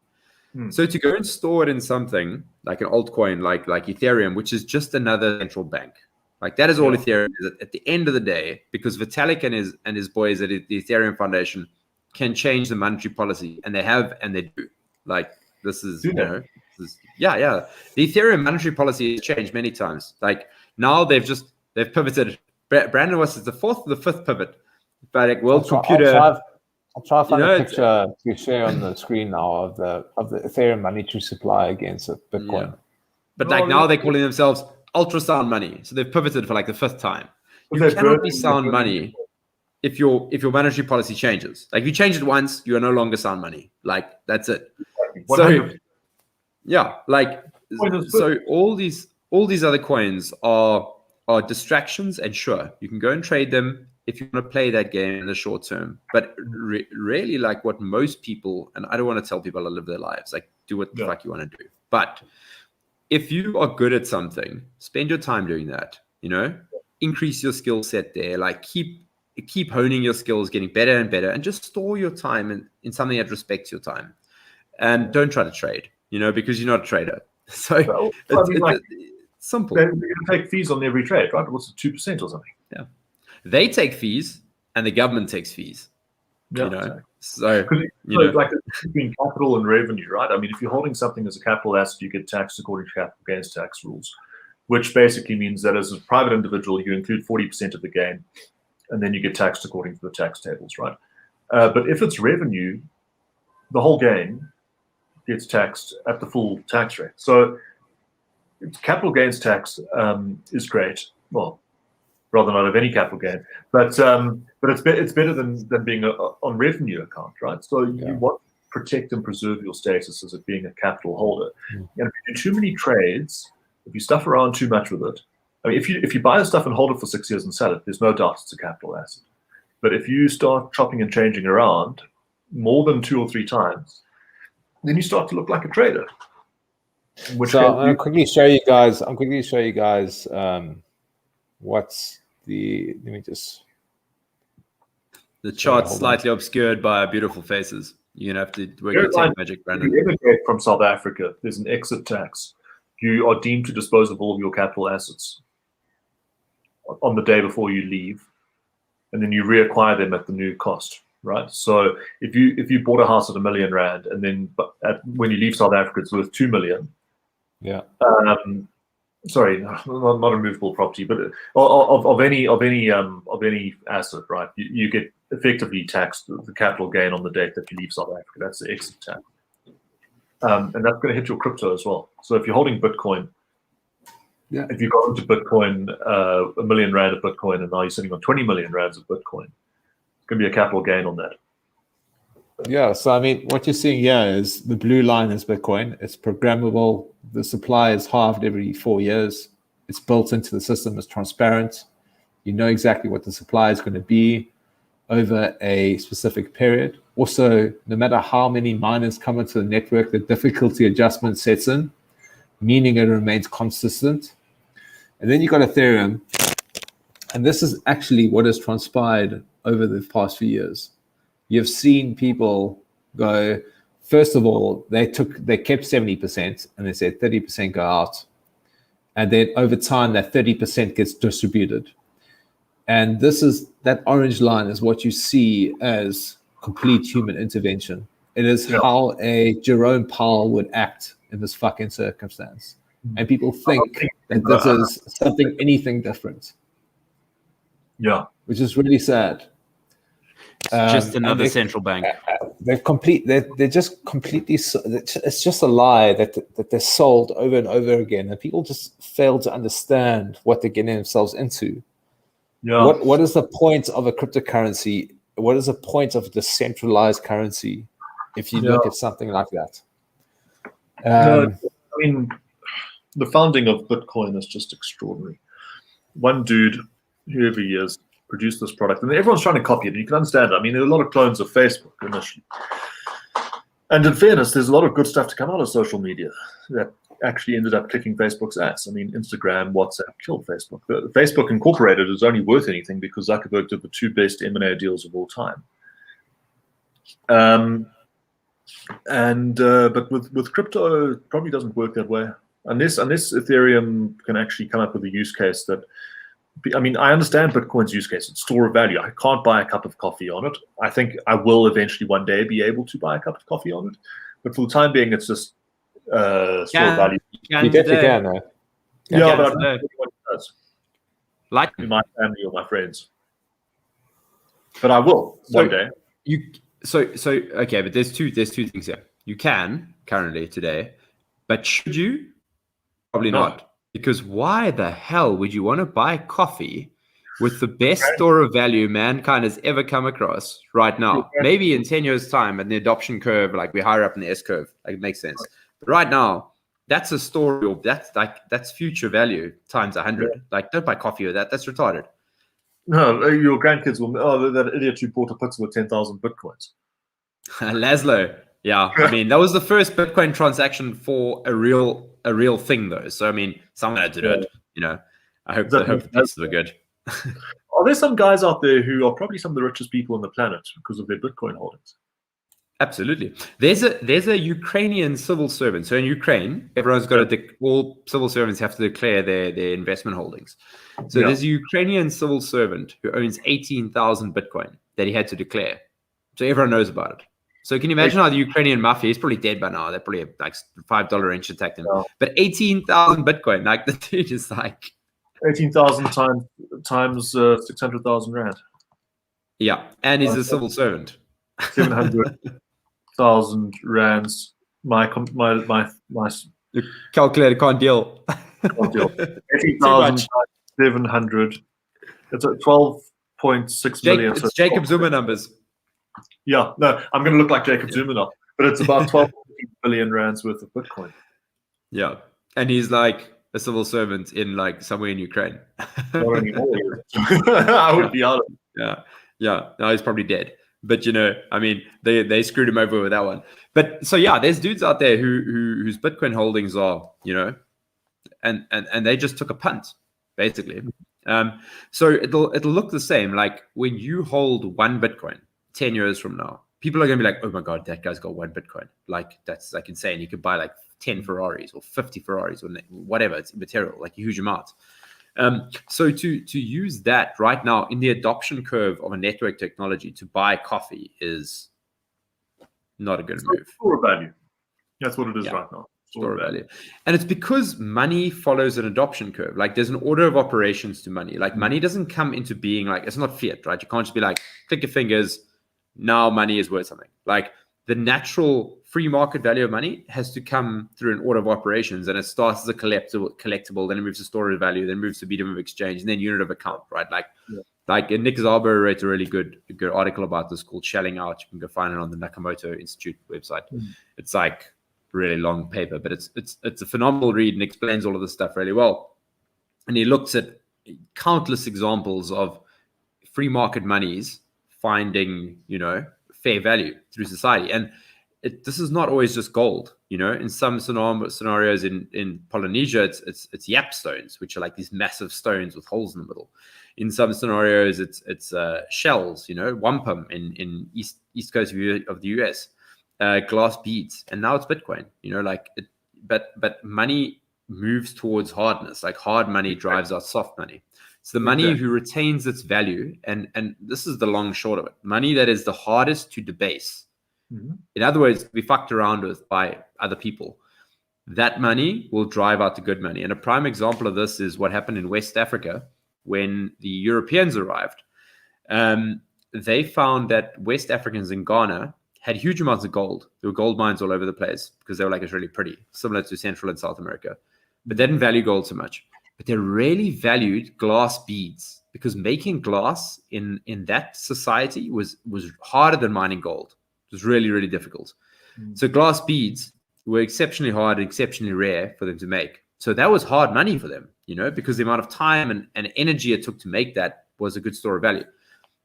So to go and store it in something like an altcoin, like Ethereum, which is just another central bank, like that is all Ethereum is at the end of the day, because Vitalik and his boys at the Ethereum Foundation can change the monetary policy, and they have, and they do. Like, this is, the Ethereum monetary policy has changed many times. Like, now they've pivoted. Brandon was the fourth or the fifth pivot, but like World Computer. I'll try to find a picture to share on the screen now of the Ethereum monetary supply against Bitcoin. Yeah. But like now they're calling themselves ultrasound money, so they've pivoted for like the 5th time. You cannot be sound money if your monetary policy changes. Like if you change it once, you are no longer sound money. Like that's it. 100%. So yeah, like so all these other coins are distractions, and sure, you can go and trade them if you want to play that game in the short term. But really, like what most people, and I don't want to tell people how to live their lives, like do what the fuck you want to do. But if you are good at something, spend your time doing that, increase your skill set there, like keep honing your skills, getting better and better, and just store your time in something that respects your time. And don't try to trade, because you're not a trader. So it's simple. They're going to take fees on every trade, right? What's it, 2% or something? Yeah. They take fees and the government takes fees. Yeah, exactly. So like between capital and revenue, right? I mean, if you're holding something as a capital asset, you get taxed according to capital gains tax rules, which basically means that as a private individual, you include 40% of the gain, and then you get taxed according to the tax tables, right? But if it's revenue, the whole gain gets taxed at the full tax rate. So capital gains tax is great. Well, rather not have any capital gain, but it's better than being on revenue account, right? So you want to protect and preserve your status as it being a capital holder. And if you do too many trades, if you stuff around too much with it, I mean, if you buy the stuff and hold it for 6 years and sell it, there's no doubt it's a capital asset. But if you start chopping and changing around more than 2 or 3 times, then you start to look like a trader. So I'm going to quickly show you guys. What's the? Let me just. The chart's slightly obscured by our beautiful faces. You're going to have to work your tech magic, Brandon. If you immigrate from South Africa, there's an exit tax. You are deemed to dispose of all of your capital assets on the day before you leave, and then you reacquire them at the new cost. Right. So if you bought a house at R1 million, and then when you leave South Africa, it's worth 2 million. Yeah. Sorry, not a movable property, but of any asset, right? You get effectively taxed the capital gain on the date that you leave South Africa. That's the exit tax, and that's going to hit your crypto as well. So if you're holding Bitcoin, if you got into Bitcoin, R1 million of Bitcoin, and now you're sitting on 20 million rands of Bitcoin, it's going to be a capital gain on that. Yeah, so I mean, what you're seeing here is the blue line is Bitcoin. It's programmable. The supply is halved every 4 years. It's built into the system. It's transparent. You know exactly what the supply is going to be over a specific period. Also, no matter how many miners come into the network, the difficulty adjustment sets in, meaning it remains consistent. And then you've got Ethereum. And this is actually what has transpired over the past few years. You've seen people go, first of all, they kept 70% and they said 30% go out. And then over time, that 30% gets distributed. And that orange line is what you see as complete human intervention. It is how a Jerome Powell would act in this fucking circumstance. And people think that this is anything different. Yeah. Which is really sad. Just another central bank. They're just completely. It's just a lie that they're sold over and over again, and people just fail to understand what they're getting themselves into. Yeah. What is the point of a cryptocurrency? What is the point of a decentralized currency if you look at something like that? I mean, the founding of Bitcoin is just extraordinary. One dude, whoever he is, produced this product, and everyone's trying to copy it. And you can understand it. I mean, there are a lot of clones of Facebook initially. And in fairness, there's a lot of good stuff to come out of social media that actually ended up kicking Facebook's ass. I mean, Instagram, WhatsApp killed Facebook. Facebook Incorporated is only worth anything because Zuckerberg did the 2 best M&A deals of all time. But with crypto, it probably doesn't work that way. Unless Ethereum can actually come up with a use case that, I mean, I understand Bitcoin's use case. It's store of value. I can't buy a cup of coffee on it. I think I will eventually one day be able to buy a cup of coffee on it. But for the time being, it's just store of value. You definitely can, though. Yeah, but I don't know what it does. Like in my family or my friends. But I will one day. Okay, but there's two things here. You can currently today, but should you? Probably not. Because why the hell would you want to buy coffee with the best store of value mankind has ever come across right now? Maybe in 10 years' time and the adoption curve, like we're higher up in the S curve, like it makes sense. But right now, that's a story. That's future value times 100. Yeah. Like, don't buy coffee with that. That's retarded. No, your grandkids will. Oh, that idiot who bought a pizza with 10,000 bitcoins. Laszlo. Yeah, I mean that was the first Bitcoin transaction for a real thing, though. So I mean, someone had to do it. You know, I hope the pizzas were good. Are there some guys out there who are probably some of the richest people on the planet because of their Bitcoin holdings? Absolutely. There's a Ukrainian civil servant. So in Ukraine, everyone's got all civil servants have to declare their investment holdings. So there's a Ukrainian civil servant who owns 18,000 Bitcoin that he had to declare. So everyone knows about it. So can you imagine how the Ukrainian mafia is probably dead by now? They're probably like $5 inch attacked him. But 18,000 Bitcoin, like the dude is like 18,000 times 600,000 rand. Yeah, and he's a civil servant. 700,000 rands. My calculator can't deal. 18,700. It's at 12.6 million. It's Jacob Zuma numbers. Yeah, no, I'm going to look like Jacob Zuma now, but it's about 12 billion rands worth of Bitcoin. Yeah, and he's like a civil servant in like somewhere in Ukraine. Not anymore. I would be out of it. Yeah. No, he's probably dead. But you know, I mean, they screwed him over with that one. But so yeah, there's dudes out there whose Bitcoin holdings are, you know, and they just took a punt, basically. So it'll look the same. Like when you hold one Bitcoin 10 years from now, people are gonna be like, oh my God, that guy's got one Bitcoin. Like that's like insane. You could buy like 10 Ferraris or 50 Ferraris or whatever. It's immaterial, like a huge amount. So to use that right now in the adoption curve of a network technology to buy coffee is not a good move. Store of value. That's what it is right now. Store of value. And it's because money follows an adoption curve. Like there's an order of operations to money. Like money doesn't come into being like, it's not fiat, right? You can't just be like, click your fingers, now money is worth something. Like the natural free market value of money has to come through an order of operations, and it starts as a collectible, then it moves to storage value, then moves to medium of exchange, and then unit of account, right? Like Nick Szabo wrote a really good article about this called Shelling Out. You can go find it on the Nakamoto Institute website. It's like really long paper, but it's a phenomenal read and explains all of this stuff really well. And he looks at countless examples of free market monies finding, you know, fair value through society. And this is not always just gold, you know. In some scenarios in Polynesia, it's yap stones, which are like these massive stones with holes in the middle. In some scenarios, it's shells, you know, wampum in east coast of the US, glass beads, and now it's Bitcoin, you know, like it. But money moves towards hardness. Like hard money drives out soft money. It's the money who retains its value, and this is the long short of it. Money that is the hardest to debase. In other words, be fucked around with by other people. That money will drive out the good money. And a prime example of this is what happened in West Africa when the Europeans arrived. They found that West Africans in Ghana had huge amounts of gold. There were gold mines all over the place because they were like, it's really pretty, similar to Central and South America. But they didn't value gold so much. But they really valued glass beads because making glass in that society was harder than mining gold. It was really, really difficult. So glass beads were exceptionally hard and exceptionally rare for them to make. So that was hard money for them, you know, because the amount of time and energy it took to make that was a good store of value.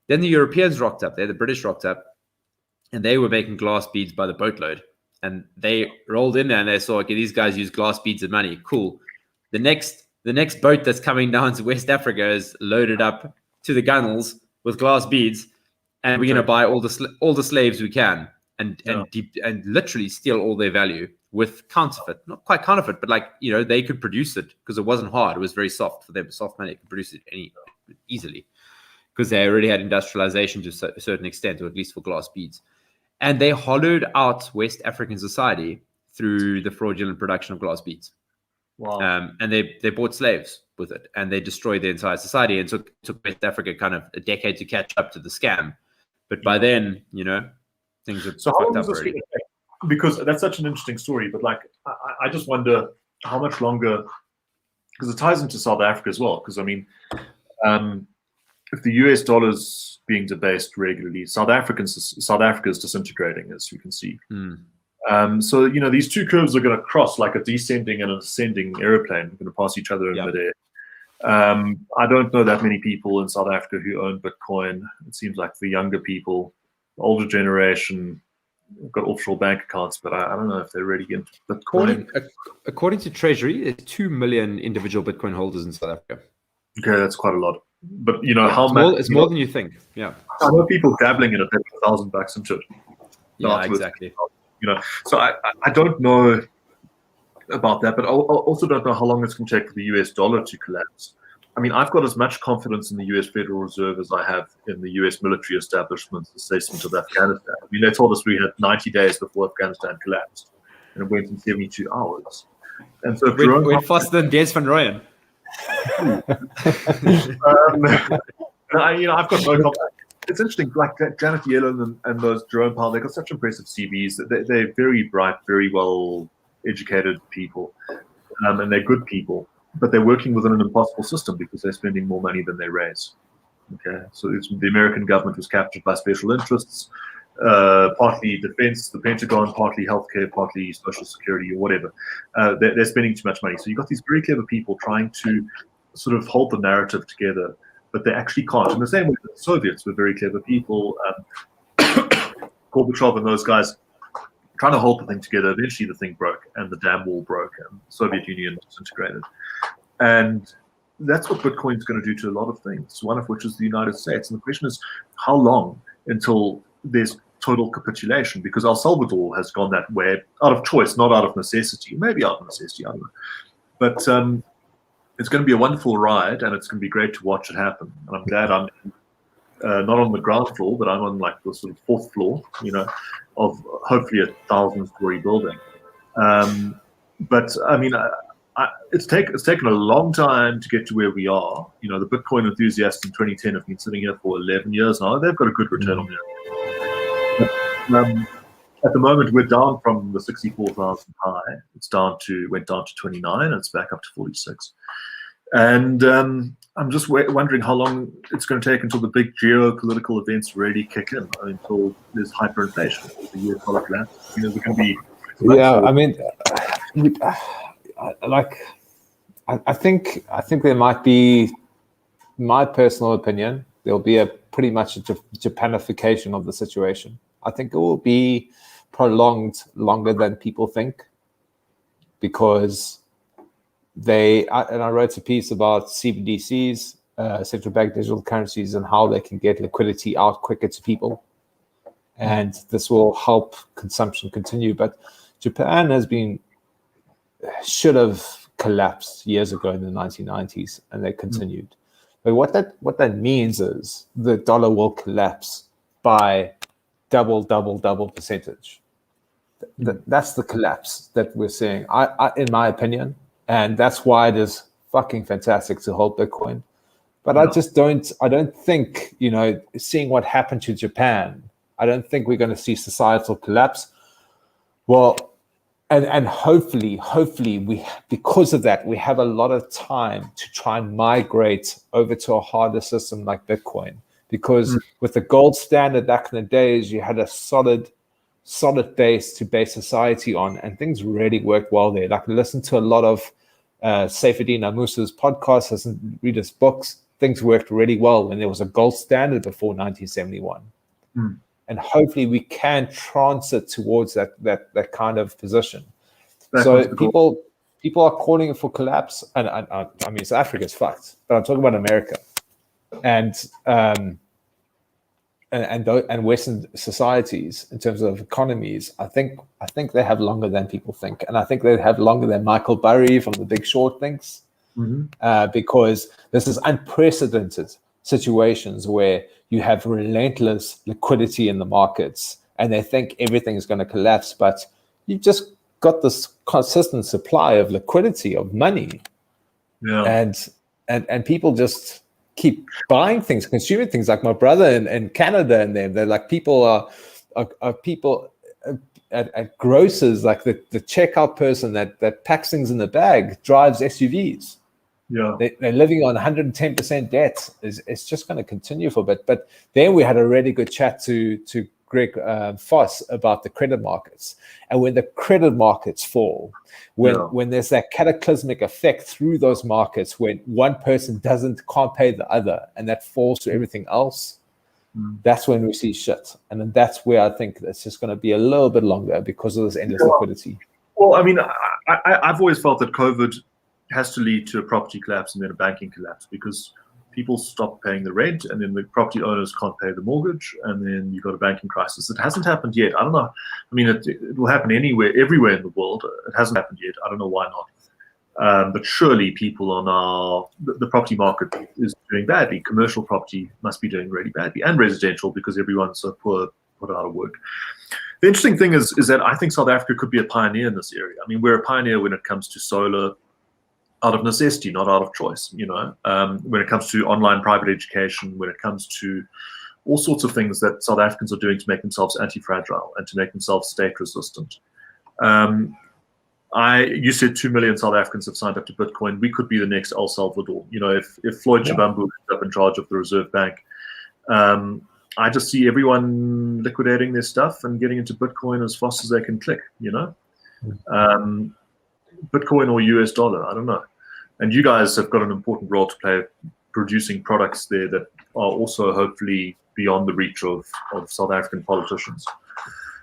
Then the Europeans rocked up there, the British rocked up, and they were making glass beads by the boatload. And they rolled in there and they saw, okay, these guys use glass beads and money. Cool. The next boat that's coming down to West Africa is loaded up to the gunnels with glass beads, and we're going to buy all the slaves we can and literally steal all their value with counterfeit. Not quite counterfeit, but like, you know, they could produce it because it wasn't hard. It was very soft for them. Soft money could produce it easily because they already had industrialization to a certain extent, or at least for glass beads. And they hollowed out West African society through the fraudulent production of glass beads. Wow. And they bought slaves with it, and they destroyed the entire society, and took West Africa kind of a decade to catch up to the scam. But by then, you know, things are So how long fucked does up this already. because that's such an interesting story, but like I just wonder how much longer, because it ties into South Africa as well. Because I mean, if the US dollar's being debased regularly, South Africa is disintegrating, as you can see. So you know, these two curves are going to cross like a descending and an ascending airplane, going to pass each other in midair. I don't know that many people in South Africa who own Bitcoin. It seems like the younger people, the older generation, have got offshore bank accounts, but I don't know if they're really into Bitcoin. According to Treasury, there's 2 million individual Bitcoin holders in South Africa. Okay, that's quite a lot. But you know, it's more than you think. Yeah, I know people dabbling in it, they're $1,000 and shit. Yeah, exactly. You know, so I don't know about that, but I also don't know how long it's going to take for the US dollar to collapse. I mean, I've got as much confidence in the US Federal Reserve as I have in the US military establishment's assessment of Afghanistan. I mean, they told us we had 90 days before Afghanistan collapsed, and it went in 72 hours. And so went faster than Des van Rooyen. I've got no confidence. It's interesting, like Janet Yellen and those Jerome Powell, they've got such impressive CVs. They're very bright, very well educated people, and they're good people, but they're working within an impossible system because they're spending more money than they raise. Okay, so the American government was captured by special interests, partly defense, the Pentagon, partly healthcare, partly social security, or whatever. They're spending too much money. So you've got these very clever people trying to sort of hold the narrative together, but they actually can't. In the same way that the Soviets were very clever people, Gorbachev and those guys trying to hold the thing together. Eventually the thing broke and the damn wall broke and the Soviet Union disintegrated. And that's what Bitcoin is going to do to a lot of things, one of which is the United States. And the question is, how long until there's total capitulation? Because El Salvador has gone that way out of choice, not out of necessity. Maybe out of necessity, I don't know. But it's going to be a wonderful ride, and it's going to be great to watch it happen. And I'm glad I'm not on the ground floor, but I'm on like the sort of fourth floor, you know, of hopefully a 1,000-story building. But I mean, it's taken a long time to get to where we are. You know, the Bitcoin enthusiasts in 2010 have been sitting here for 11 years now. They've got a good return on their. At the moment, we're down from the 64,000 high. Went down to 29, and it's back up to 46. And I'm just wondering how long it's going to take until the big geopolitical events really kick in, until there's hyperinflation, the US dollar collapse. You know, there can be. Yeah, I mean, I think there might be, my personal opinion, there'll be a pretty much a Japanification of the situation. I think it will be prolonged longer than people think, because I wrote a piece about CBDCs, central bank digital currencies, and how they can get liquidity out quicker to people. And this will help consumption continue. But Japan should have collapsed years ago in the 1990s, and they continued. But what that means is the dollar will collapse by double percentage. That's the collapse that we're seeing, in my opinion, and that's why it is fucking fantastic to hold Bitcoin. But I don't think, you know, seeing what happened to Japan, I don't think we're going to see societal collapse. Well, and hopefully because of that, we have a lot of time to try and migrate over to a harder system like Bitcoin. Because with the gold standard back in the days, you had a solid base to base society on, and things really worked well there. Like, listen to a lot of Saifuddin Amusa's podcasts, read his books. Things worked really well when there was a gold standard before 1971. And hopefully we can transit towards that kind of position. So people are calling for collapse, and I mean, South Africa's fucked, but I'm talking about America and Western societies in terms of economies. I think they have longer than people think, and I think they have longer than Michael Burry from The Big Short thinks, because this is unprecedented situations where you have relentless liquidity in the markets, and they think everything is going to collapse, but you've just got this consistent supply of liquidity, of money, and people just keep buying things, consuming things. Like my brother in Canada, and they're like, people are are people at grocers, like the checkout person that packs things in the bag drives SUVs. Yeah. They're living on 110% debt. It's just going to continue for a bit. But then we had a really good chat to Greg Foss about the credit markets. And when the credit markets fall, when there's that cataclysmic effect through those markets, when one person can't pay the other, and that falls to everything else, that's when we see shit. And then that's where I think it's just going to be a little bit longer because of this endless liquidity. Well, I mean, I've always felt that COVID has to lead to a property collapse and then a banking collapse, because people stop paying the rent, and then the property owners can't pay the mortgage, and then you've got a banking crisis. It hasn't happened yet. I don't know. I mean, it will happen everywhere in the world. It hasn't happened yet. I don't know why not. But surely people are now, the property market is doing badly. Commercial property must be doing really badly, and residential, because everyone's so poor, put out of work. The interesting thing is that I think South Africa could be a pioneer in this area. I mean, we're a pioneer when it comes to solar, out of necessity, not out of choice, when it comes to online private education, when it comes to all sorts of things that South Africans are doing to make themselves anti-fragile and to make themselves state resistant. You said 2 million South Africans have signed up to Bitcoin. We could be the next El Salvador. If Floyd Shibambu ends up in charge of the Reserve Bank, I just see everyone liquidating their stuff and getting into Bitcoin as fast as they can click, Bitcoin or US dollar, I don't know. And you guys have got an important role to play producing products there that are also hopefully beyond the reach of South African politicians.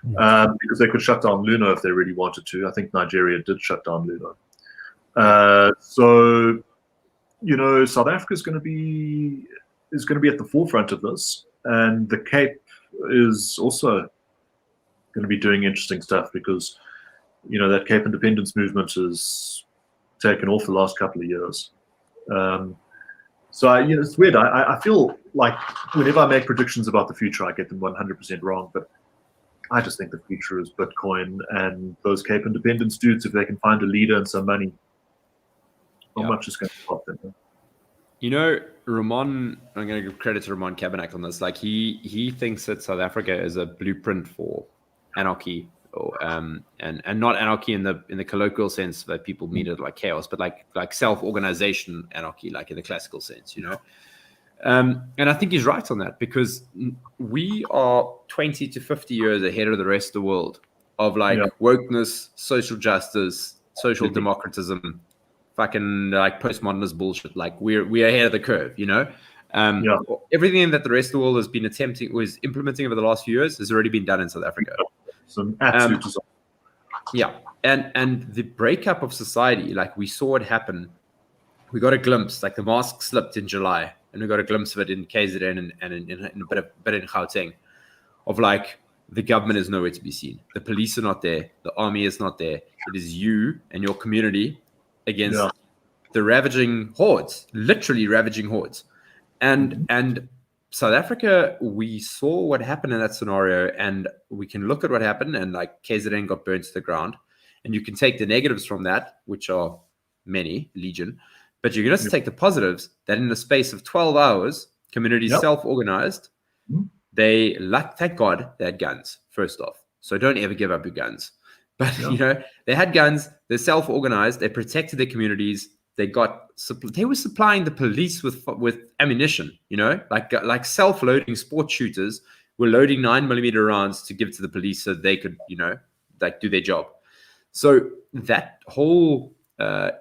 Because they could shut down Luna if they really wanted to. I think Nigeria did shut down Luna. So, South Africa is going to be at the forefront of this, and the Cape is also going to be doing interesting stuff, because that Cape independence movement has taken off the last couple of years. So it's weird. I feel like whenever I make predictions about the future, I get them 100% wrong. But I just think the future is Bitcoin and those Cape independence dudes. If they can find a leader and some money, not much is going to pop them. Ramon, I'm going to give credit to Ramon Kabanak on this. Like he thinks that South Africa is a blueprint for anarchy. And not anarchy in the colloquial sense that people mean it like chaos, but like self-organization anarchy, like in the classical sense, and I think he's right on that, because we are 20 to 50 years ahead of the rest of the world of wokeness, social justice, social democratism, fucking like postmodernist bullshit. Like we're ahead of the curve, everything that the rest of the world has been implementing over the last few years has already been done in South Africa. Some absolute and the breakup of society, like we saw it happen. We got a glimpse, like the mask slipped in July, and we got a glimpse of it in KZN and in a bit in Gauteng, of like the government is nowhere to be seen. The police are not there. The army is not there. It is you and your community against the ravaging hordes, literally ravaging hordes, and South Africa, we saw what happened in that scenario, and we can look at what happened, and like KZN got burnt to the ground, and you can take the negatives from that, which are many, legion, but you can also take the positives, that in the space of 12 hours, communities self-organized. Thank God they had guns, first off. So don't ever give up your guns. But, they had guns, they're self-organized, they protected their communities. They were supplying the police with ammunition, like self-loading sport shooters were loading 9mm rounds to give to the police so they could, do their job. So that whole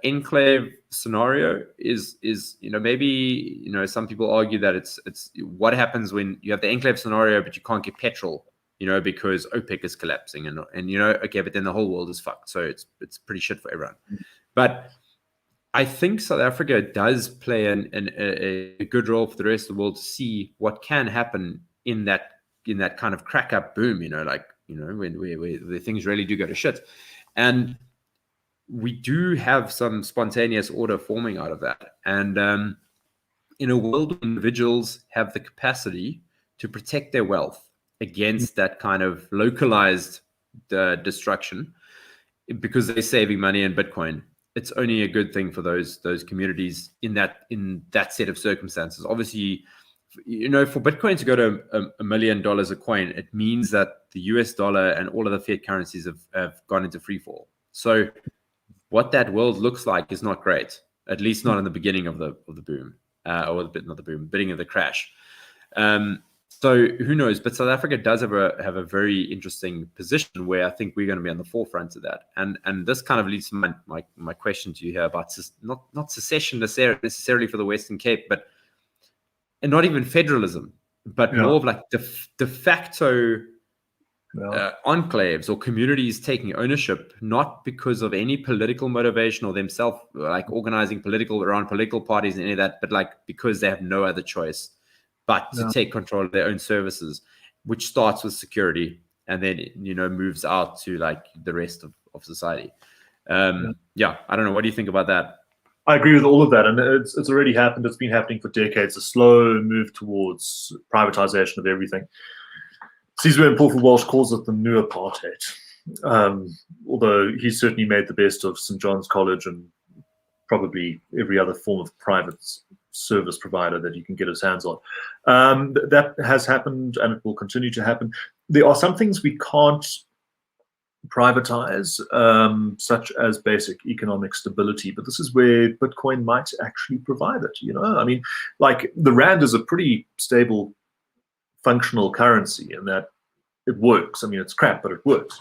enclave scenario is maybe some people argue that it's what happens when you have the enclave scenario but you can't get petrol, because OPEC is collapsing and okay, but then the whole world is fucked. So it's pretty shit for everyone. But I think South Africa does play a good role for the rest of the world to see what can happen in that kind of crack up boom, when things really do go to shit. And we do have some spontaneous order forming out of that. And in a world where individuals have the capacity to protect their wealth against that kind of localized destruction, because they're saving money in Bitcoin, it's only a good thing for those communities in that set of circumstances. Obviously, for Bitcoin to go to $1 million a coin, it means that the US dollar and all of the fiat currencies have gone into free fall. So what that world looks like is not great, at least not in the beginning of the boom, or not the boom, beginning of the crash. So who knows? But South Africa does have a very interesting position where I think we're going to be on the forefront of that. And this kind of leads to my question to you here about not secession necessarily for the Western Cape, and not even federalism, but more of like de facto enclaves or communities taking ownership, not because of any political motivation or themselves like organizing around political parties and any of that, but like because they have no other choice but to take control of their own services, which starts with security and then moves out to like the rest of society. I don't know. What do you think about that? I agree with all of that, and it's already happened. It's been happening for decades. A slow move towards privatization of everything. Cesar and Paul Walsh calls it the new apartheid, although he certainly made the best of St. John's College and probably every other form of private service provider that you can get his hands on. That has happened, and it will continue to happen. There are some things we can't privatize, such as basic economic stability, but this is where Bitcoin might actually provide it. I mean, like the Rand is a pretty stable functional currency in that it works. I mean, it's crap, but it works.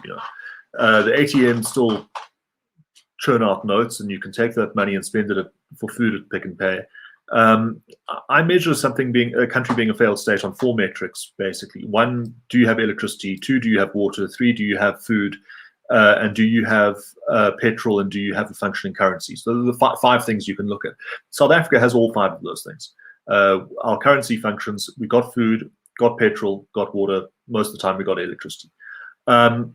The ATMs still churn out notes, and you can take that money and spend it for food at Pick and Pay. I measure a country being a failed state on 4 metrics, basically. 1, do you have electricity? 2, do you have water? 3, do you have food? And do you have petrol? And do you have a functioning currency? So the 5 things you can look at. South Africa has all 5 of those things. Our currency functions. We got food, got petrol, got water. Most of the time we got electricity. And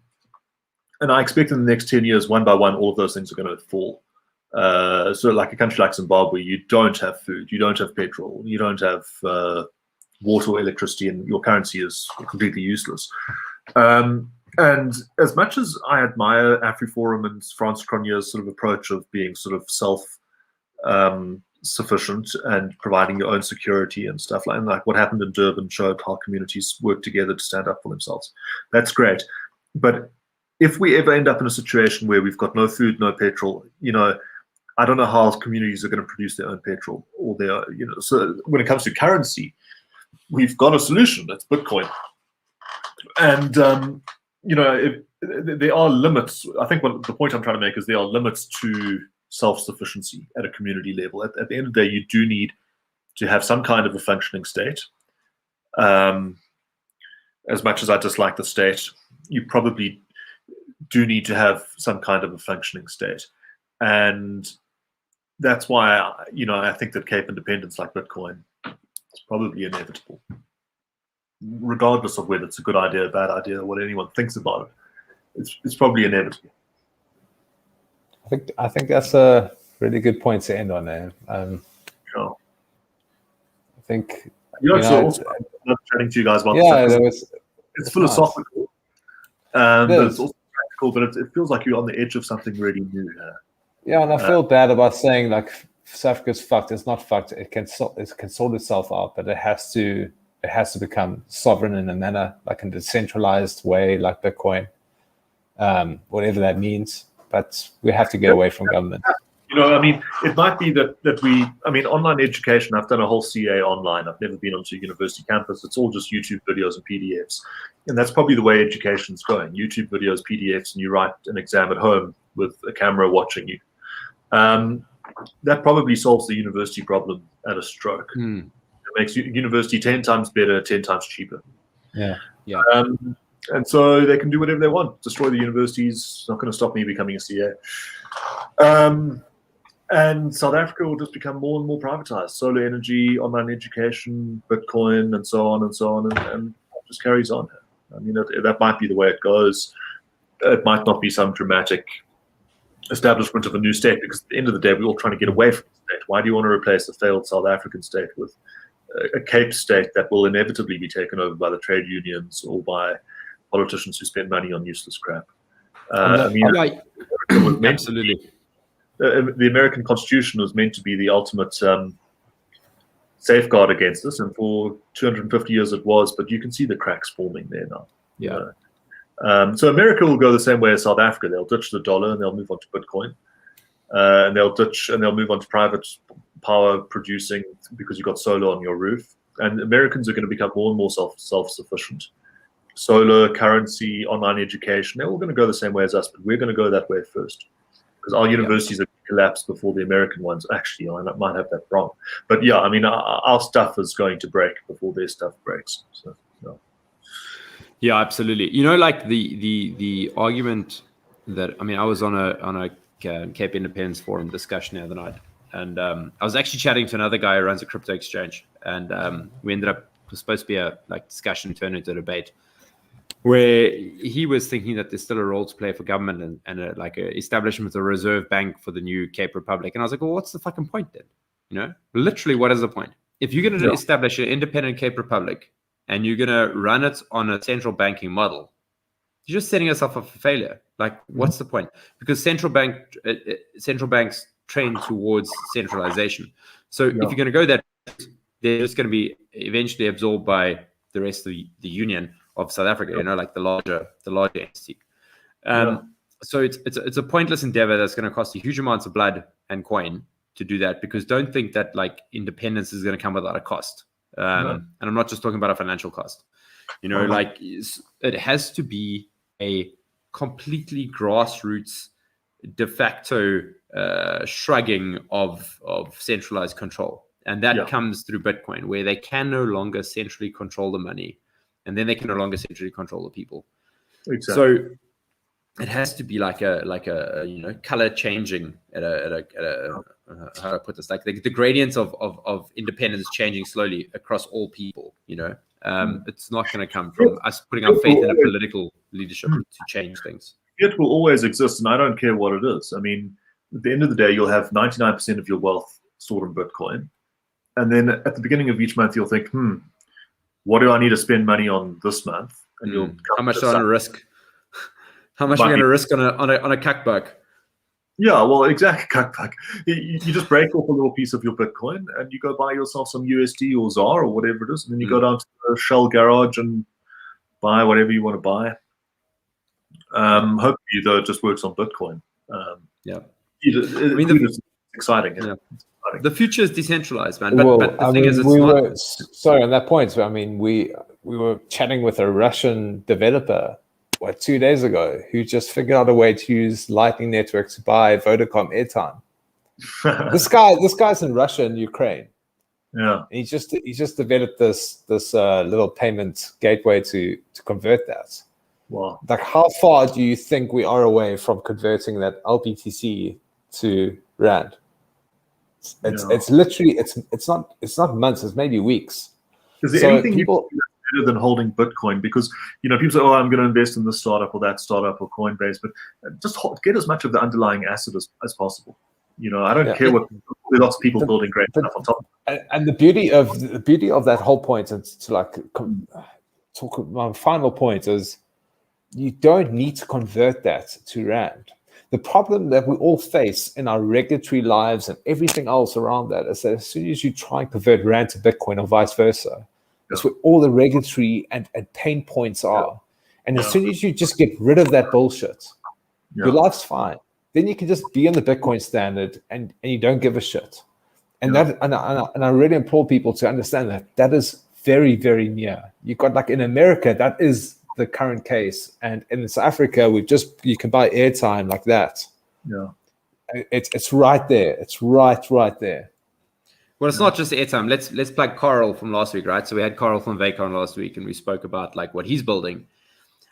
I expect in the next 10 years, one by one, all of those things are going to fall. So like a country like Zimbabwe, you don't have food, you don't have petrol, you don't have water or electricity, and your currency is completely useless. And as much as I admire AfriForum and Frans Cronje's sort of approach of being sort of self-sufficient and providing your own security and stuff like what happened in Durban showed how communities work together to stand up for themselves. That's great. But if we ever end up in a situation where we've got no food, no petrol, I don't know how communities are going to produce their own petrol or so when it comes to currency, we've got a solution. That's Bitcoin. And, there are limits. I think the point I'm trying to make is there are limits to self-sufficiency at a community level. At the end of the day, you do need to have some kind of a functioning state. As much as I dislike the state, you probably do need to have some kind of a functioning state. And that's why, I think that Cape independence like Bitcoin is probably inevitable, regardless of whether it's a good idea, a bad idea, what anyone thinks about it. It's probably inevitable. I think that's a really good point to end on there. Sure. I think also love chatting to you guys about this. It's philosophical, but it's also practical. But it feels like you're on the edge of something really new here. Yeah, and I feel bad about saying like South Africa's fucked. It's not fucked. It can sort itself out, but it has to become sovereign in a manner, like a decentralized way, like Bitcoin, whatever that means. But we have to get away from government. It might be that online education, I've done a whole CA online. I've never been onto a university campus. It's all just YouTube videos and PDFs. And that's probably the way education's going. YouTube videos, PDFs, and you write an exam at home with a camera watching you. That probably solves the university problem at a stroke. It makes university 10 times better, 10 times cheaper. Yeah. And so they can do whatever they want. Destroy the universities. It's not going to stop me becoming a CA. And South Africa will just become more and more privatized. Solar energy, online education, Bitcoin, and so on and so on. And it just carries on. That might be the way it goes. It might not be some dramatic establishment of a new state, because at the end of the day, we're all trying to get away from the state. Why do you want to replace a failed South African state with a Cape state that will inevitably be taken over by the trade unions or by politicians who spend money on useless crap? Absolutely. The American Constitution was meant to be the ultimate safeguard against this, and for 250 years it was, but you can see the cracks forming there now. Yeah. So America will go the same way as South Africa. They'll ditch the dollar and they'll move on to Bitcoin, and they'll move on to private power producing because you've got solar on your roof. And Americans are going to become more and more self-sufficient. Solar, currency, online education, they're all going to go the same way as us, but we're going to go that way first because our universities have collapsed before the American ones. Actually, I might have that wrong. But yeah, I mean, our stuff is going to break before their stuff breaks. So, yeah. Yeah, absolutely. You know, like the argument that, I mean, I was on a Cape Independence Forum discussion the other night, and I was actually chatting to another guy who runs a crypto exchange, and we ended up, it was supposed to be a discussion turned into a debate, where he was thinking that there's still a role to play for government and a establishment of a reserve bank for the new Cape Republic. And I was like, well, what's the fucking point then? You know, literally, what is the point? If you're going to establish an independent Cape Republic and you're going to run it on a central banking model, you're just setting yourself up for failure. Like, what's the point? Because central banks train towards centralization. So if you're going to go that, they're just going to be eventually absorbed by the rest of the union of South Africa, you know, like the larger entity. So it's a pointless endeavor that's going to cost you huge amounts of blood and coin to do that, because don't think that like independence is going to come without a cost. And I'm not just talking about a financial cost. You know, like it has to be a completely grassroots de facto shrugging of centralized control. And that comes through Bitcoin, where they can no longer centrally control the money, and then they can no longer centrally control the people. Exactly. So it has to be like a you know, color changing at a how do I put this? Like the gradients of independence changing slowly across all people. You know, it's not going to come from us putting our faith in a political leadership to change things. It will always exist, and I don't care what it is. I mean, at the end of the day, you'll have 99% of your wealth stored in Bitcoin. And then at the beginning of each month, you'll think, what do I need to spend money on this month? And you'll how much do I want to risk? How much are you going to risk on a cuckbuck? Yeah, well, exactly, cuckbuck. You just break off a little piece of your Bitcoin and you go buy yourself some USD or ZAR or whatever it is, and then you go down to the Shell garage and buy whatever you want to buy. Hopefully, though, it just works on Bitcoin. It's exciting. Yeah. The future is decentralized, man. But the thing is, it's not. Sorry, on that point. I mean, we were chatting with a Russian developer 2 days ago who just figured out a way to use Lightning Network to buy Vodacom airtime. This guy's in Russia and Ukraine. Yeah, and he just developed this little payment gateway to convert that. Wow. Like, how far do you think we are away from converting that LPTC to Rand? It's literally it's not months, it's maybe weeks. Is there anything better than holding Bitcoin? Because, you know, people say, oh, I'm going to invest in this startup or that startup or Coinbase, but just get as much of the underlying asset as possible. You know, I don't care what. There's lots of people building great stuff on top. And the beauty of that whole point, and to like talk, my final point is, you don't need to convert that to Rand. The problem that we all face in our regulatory lives and everything else around that is that as soon as you try and convert Rand to Bitcoin or vice versa, that's where all the regulatory and pain points are. And as soon as you just get rid of that bullshit, your life's fine. Then you can just be on the Bitcoin standard and you don't give a shit. And I really implore people to understand that is very, very near. You've got, like, in America, that is the current case, and in South Africa, you can buy airtime like that. Yeah, it's right there. It's right there. Well, it's not just airtime. Let's plug Carl from last week, right? So we had Carl from Vacon last week, and we spoke about like what he's building,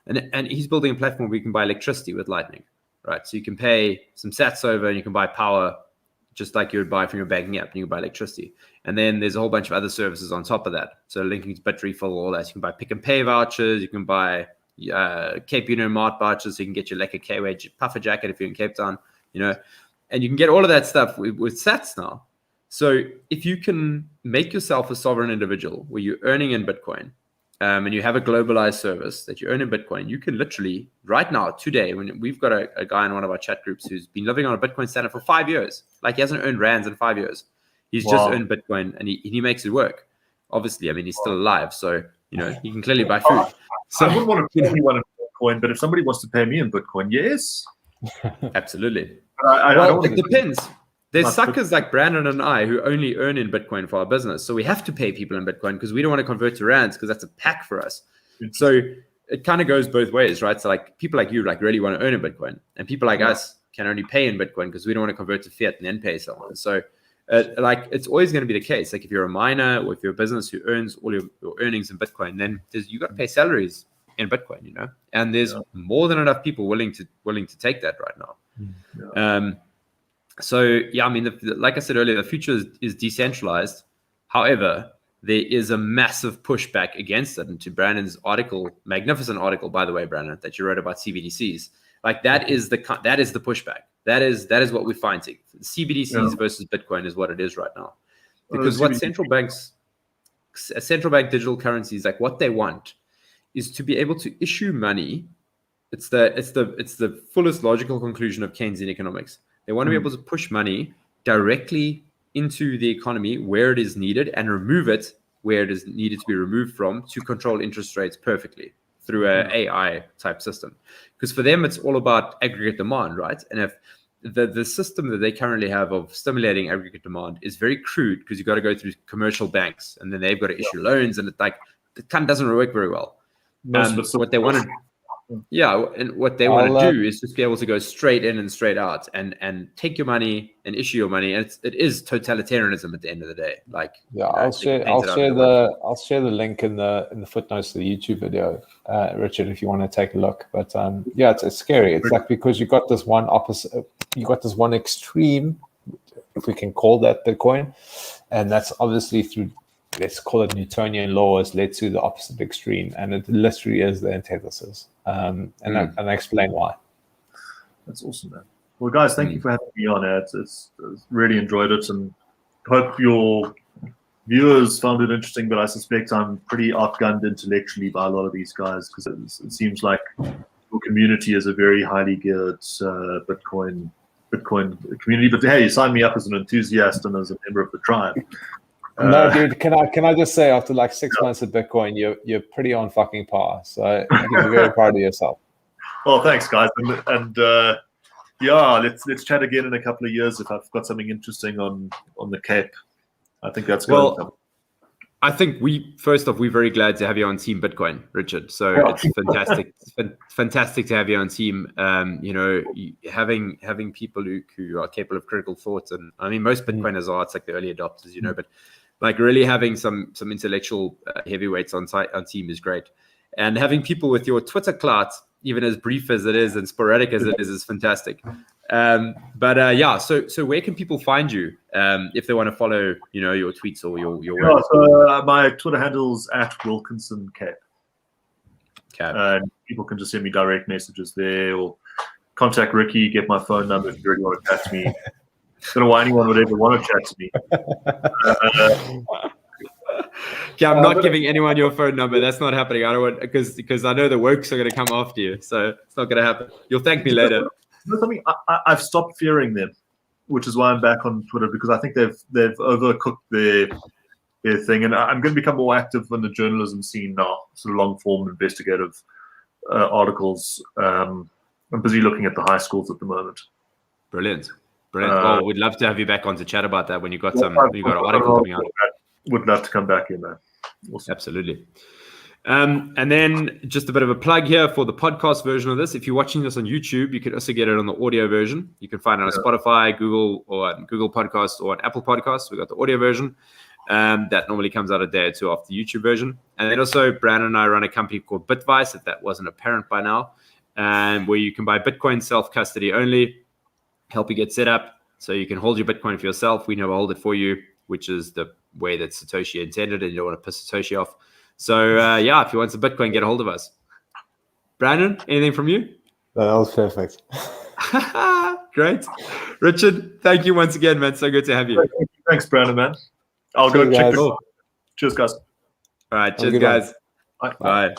and he's building a platform where you can buy electricity with Lightning, right? So you can pay some sats over, and you can buy power just like you would buy from your banking app, and you can buy electricity. And then there's a whole bunch of other services on top of that. So linking to Bitrefill, all that. You can buy Pick and Pay vouchers. You can buy Cape Union Mart vouchers. So you can get your Lekker K-Way puffer jacket if you're in Cape Town, you know. And you can get all of that stuff with sats now. So if you can make yourself a sovereign individual where you're earning in Bitcoin, and you have a globalized service that you earn in Bitcoin, you can literally, right now, today, when we've got a guy in one of our chat groups who's been living on a Bitcoin standard for 5 years. Like, he hasn't earned rands in 5 years. He's just earned Bitcoin, and he makes it work. Obviously, I mean, he's still alive, so, you know, he can clearly buy food. So I wouldn't want to put anyone in Bitcoin, but if somebody wants to pay me in Bitcoin, yes. Absolutely. I don't It depends. There's suckers like Brandon and I who only earn in Bitcoin for our business. So we have to pay people in Bitcoin because we don't want to convert to rands because that's a pack for us. So it kind of goes both ways, right? So like people like you like really want to earn in Bitcoin, and people like us can only pay in Bitcoin because we don't want to convert to fiat and then pay someone. So like it's always going to be the case. Like if you're a miner or if you're a business who earns all your earnings in Bitcoin, then you got to pay salaries in Bitcoin, you know, and there's more than enough people willing to take that right now. So yeah, I mean, like I said earlier, the future is decentralized. However, there is a massive pushback against it. And to Brandon's article, magnificent article, by the way, Brandon, that you wrote about CBDCs, like that is the pushback. That is what we're finding. CBDCs versus Bitcoin is what it is right now, because what central bank digital currencies, like what they want is to be able to issue money. It's the fullest logical conclusion of Keynesian economics. They want to be able to push money directly into the economy where it is needed and remove it where it is needed to be removed from to control interest rates perfectly through an AI type system. Because for them, it's all about aggregate demand, right? And if the system that they currently have of stimulating aggregate demand is very crude because you've got to go through commercial banks and then they've got to issue loans, and it kind of doesn't work very well. What they want to and what they want to do is just be able to go straight in and straight out and take your money and issue your money, and it is totalitarianism at the end of the day. Like I'll share the link in the footnotes to the YouTube video, Richard, if you want to take a look. But it's scary. It's like because you got this one extreme, if we can call that Bitcoin, and that's obviously through, let's call it Newtonian laws, led to the opposite extreme, and it literally is the antithesis. And I explain why. That's awesome, man. Well, guys, thank you for having me on. It's really enjoyed it, and hope your viewers found it interesting. But I suspect I'm pretty outgunned intellectually by a lot of these guys, because it seems like your community is a very highly geared Bitcoin community. But hey, you signed me up as an enthusiast and as a member of the tribe. No, dude. Can I just say, after like 6 months of Bitcoin, you're pretty on fucking par. So you're very proud of yourself. Well, thanks, guys, and let's chat again in a couple of years if I've got something interesting on the Cape. I think that's going to come. I think we're very glad to have you on Team Bitcoin, Richard. So it's fantastic. It's fantastic to have you on Team. Having people who are capable of critical thought, and I mean most Bitcoiners are. It's like the early adopters, but like really having some intellectual heavyweights on Team is great. And having people with your Twitter clout, even as brief as it is and sporadic as it is fantastic. So where can people find you if they want to follow, your tweets or your work? So my Twitter handle's @Wilkinson Cape. People can just send me direct messages there, or contact Ricky, get my phone number if you really want to chat to me. I don't know why anyone would ever want to chat to me. I'm not giving anyone your phone number. That's not happening. I don't want, because I know the works are going to come after you, so it's not going to happen. You'll thank me later. Something I've stopped fearing them, which is why I'm back on Twitter, because I think they've overcooked their thing, and I'm going to become more active in the journalism scene now, sort of long form investigative articles. I'm busy looking at the high schools at the moment. Brilliant. Well, we'd love to have you back on to chat about that when you got an article coming out. Would love to come back in, man. Awesome. Absolutely. And then just a bit of a plug here for the podcast version of this. If you're watching this on YouTube, you can also get it on the audio version. You can find it on Spotify, Google Podcasts, or on Apple Podcasts. We've got the audio version. That normally comes out a day or two after the YouTube version. And then also, Brandon and I run a company called Bitvice, if that wasn't apparent by now, where you can buy Bitcoin self-custody only, help you get set up so you can hold your Bitcoin for yourself. We never hold it for you, which is the way that Satoshi intended, and you don't want to piss Satoshi off. So, if you want some Bitcoin, get a hold of us. Brandon, anything from you? No, that was perfect. Great. Richard, thank you once again, man. So good to have you. Thanks, Brandon, man. I'll go check. Cheers, guys. All right. Cheers, guys. Bye. Bye.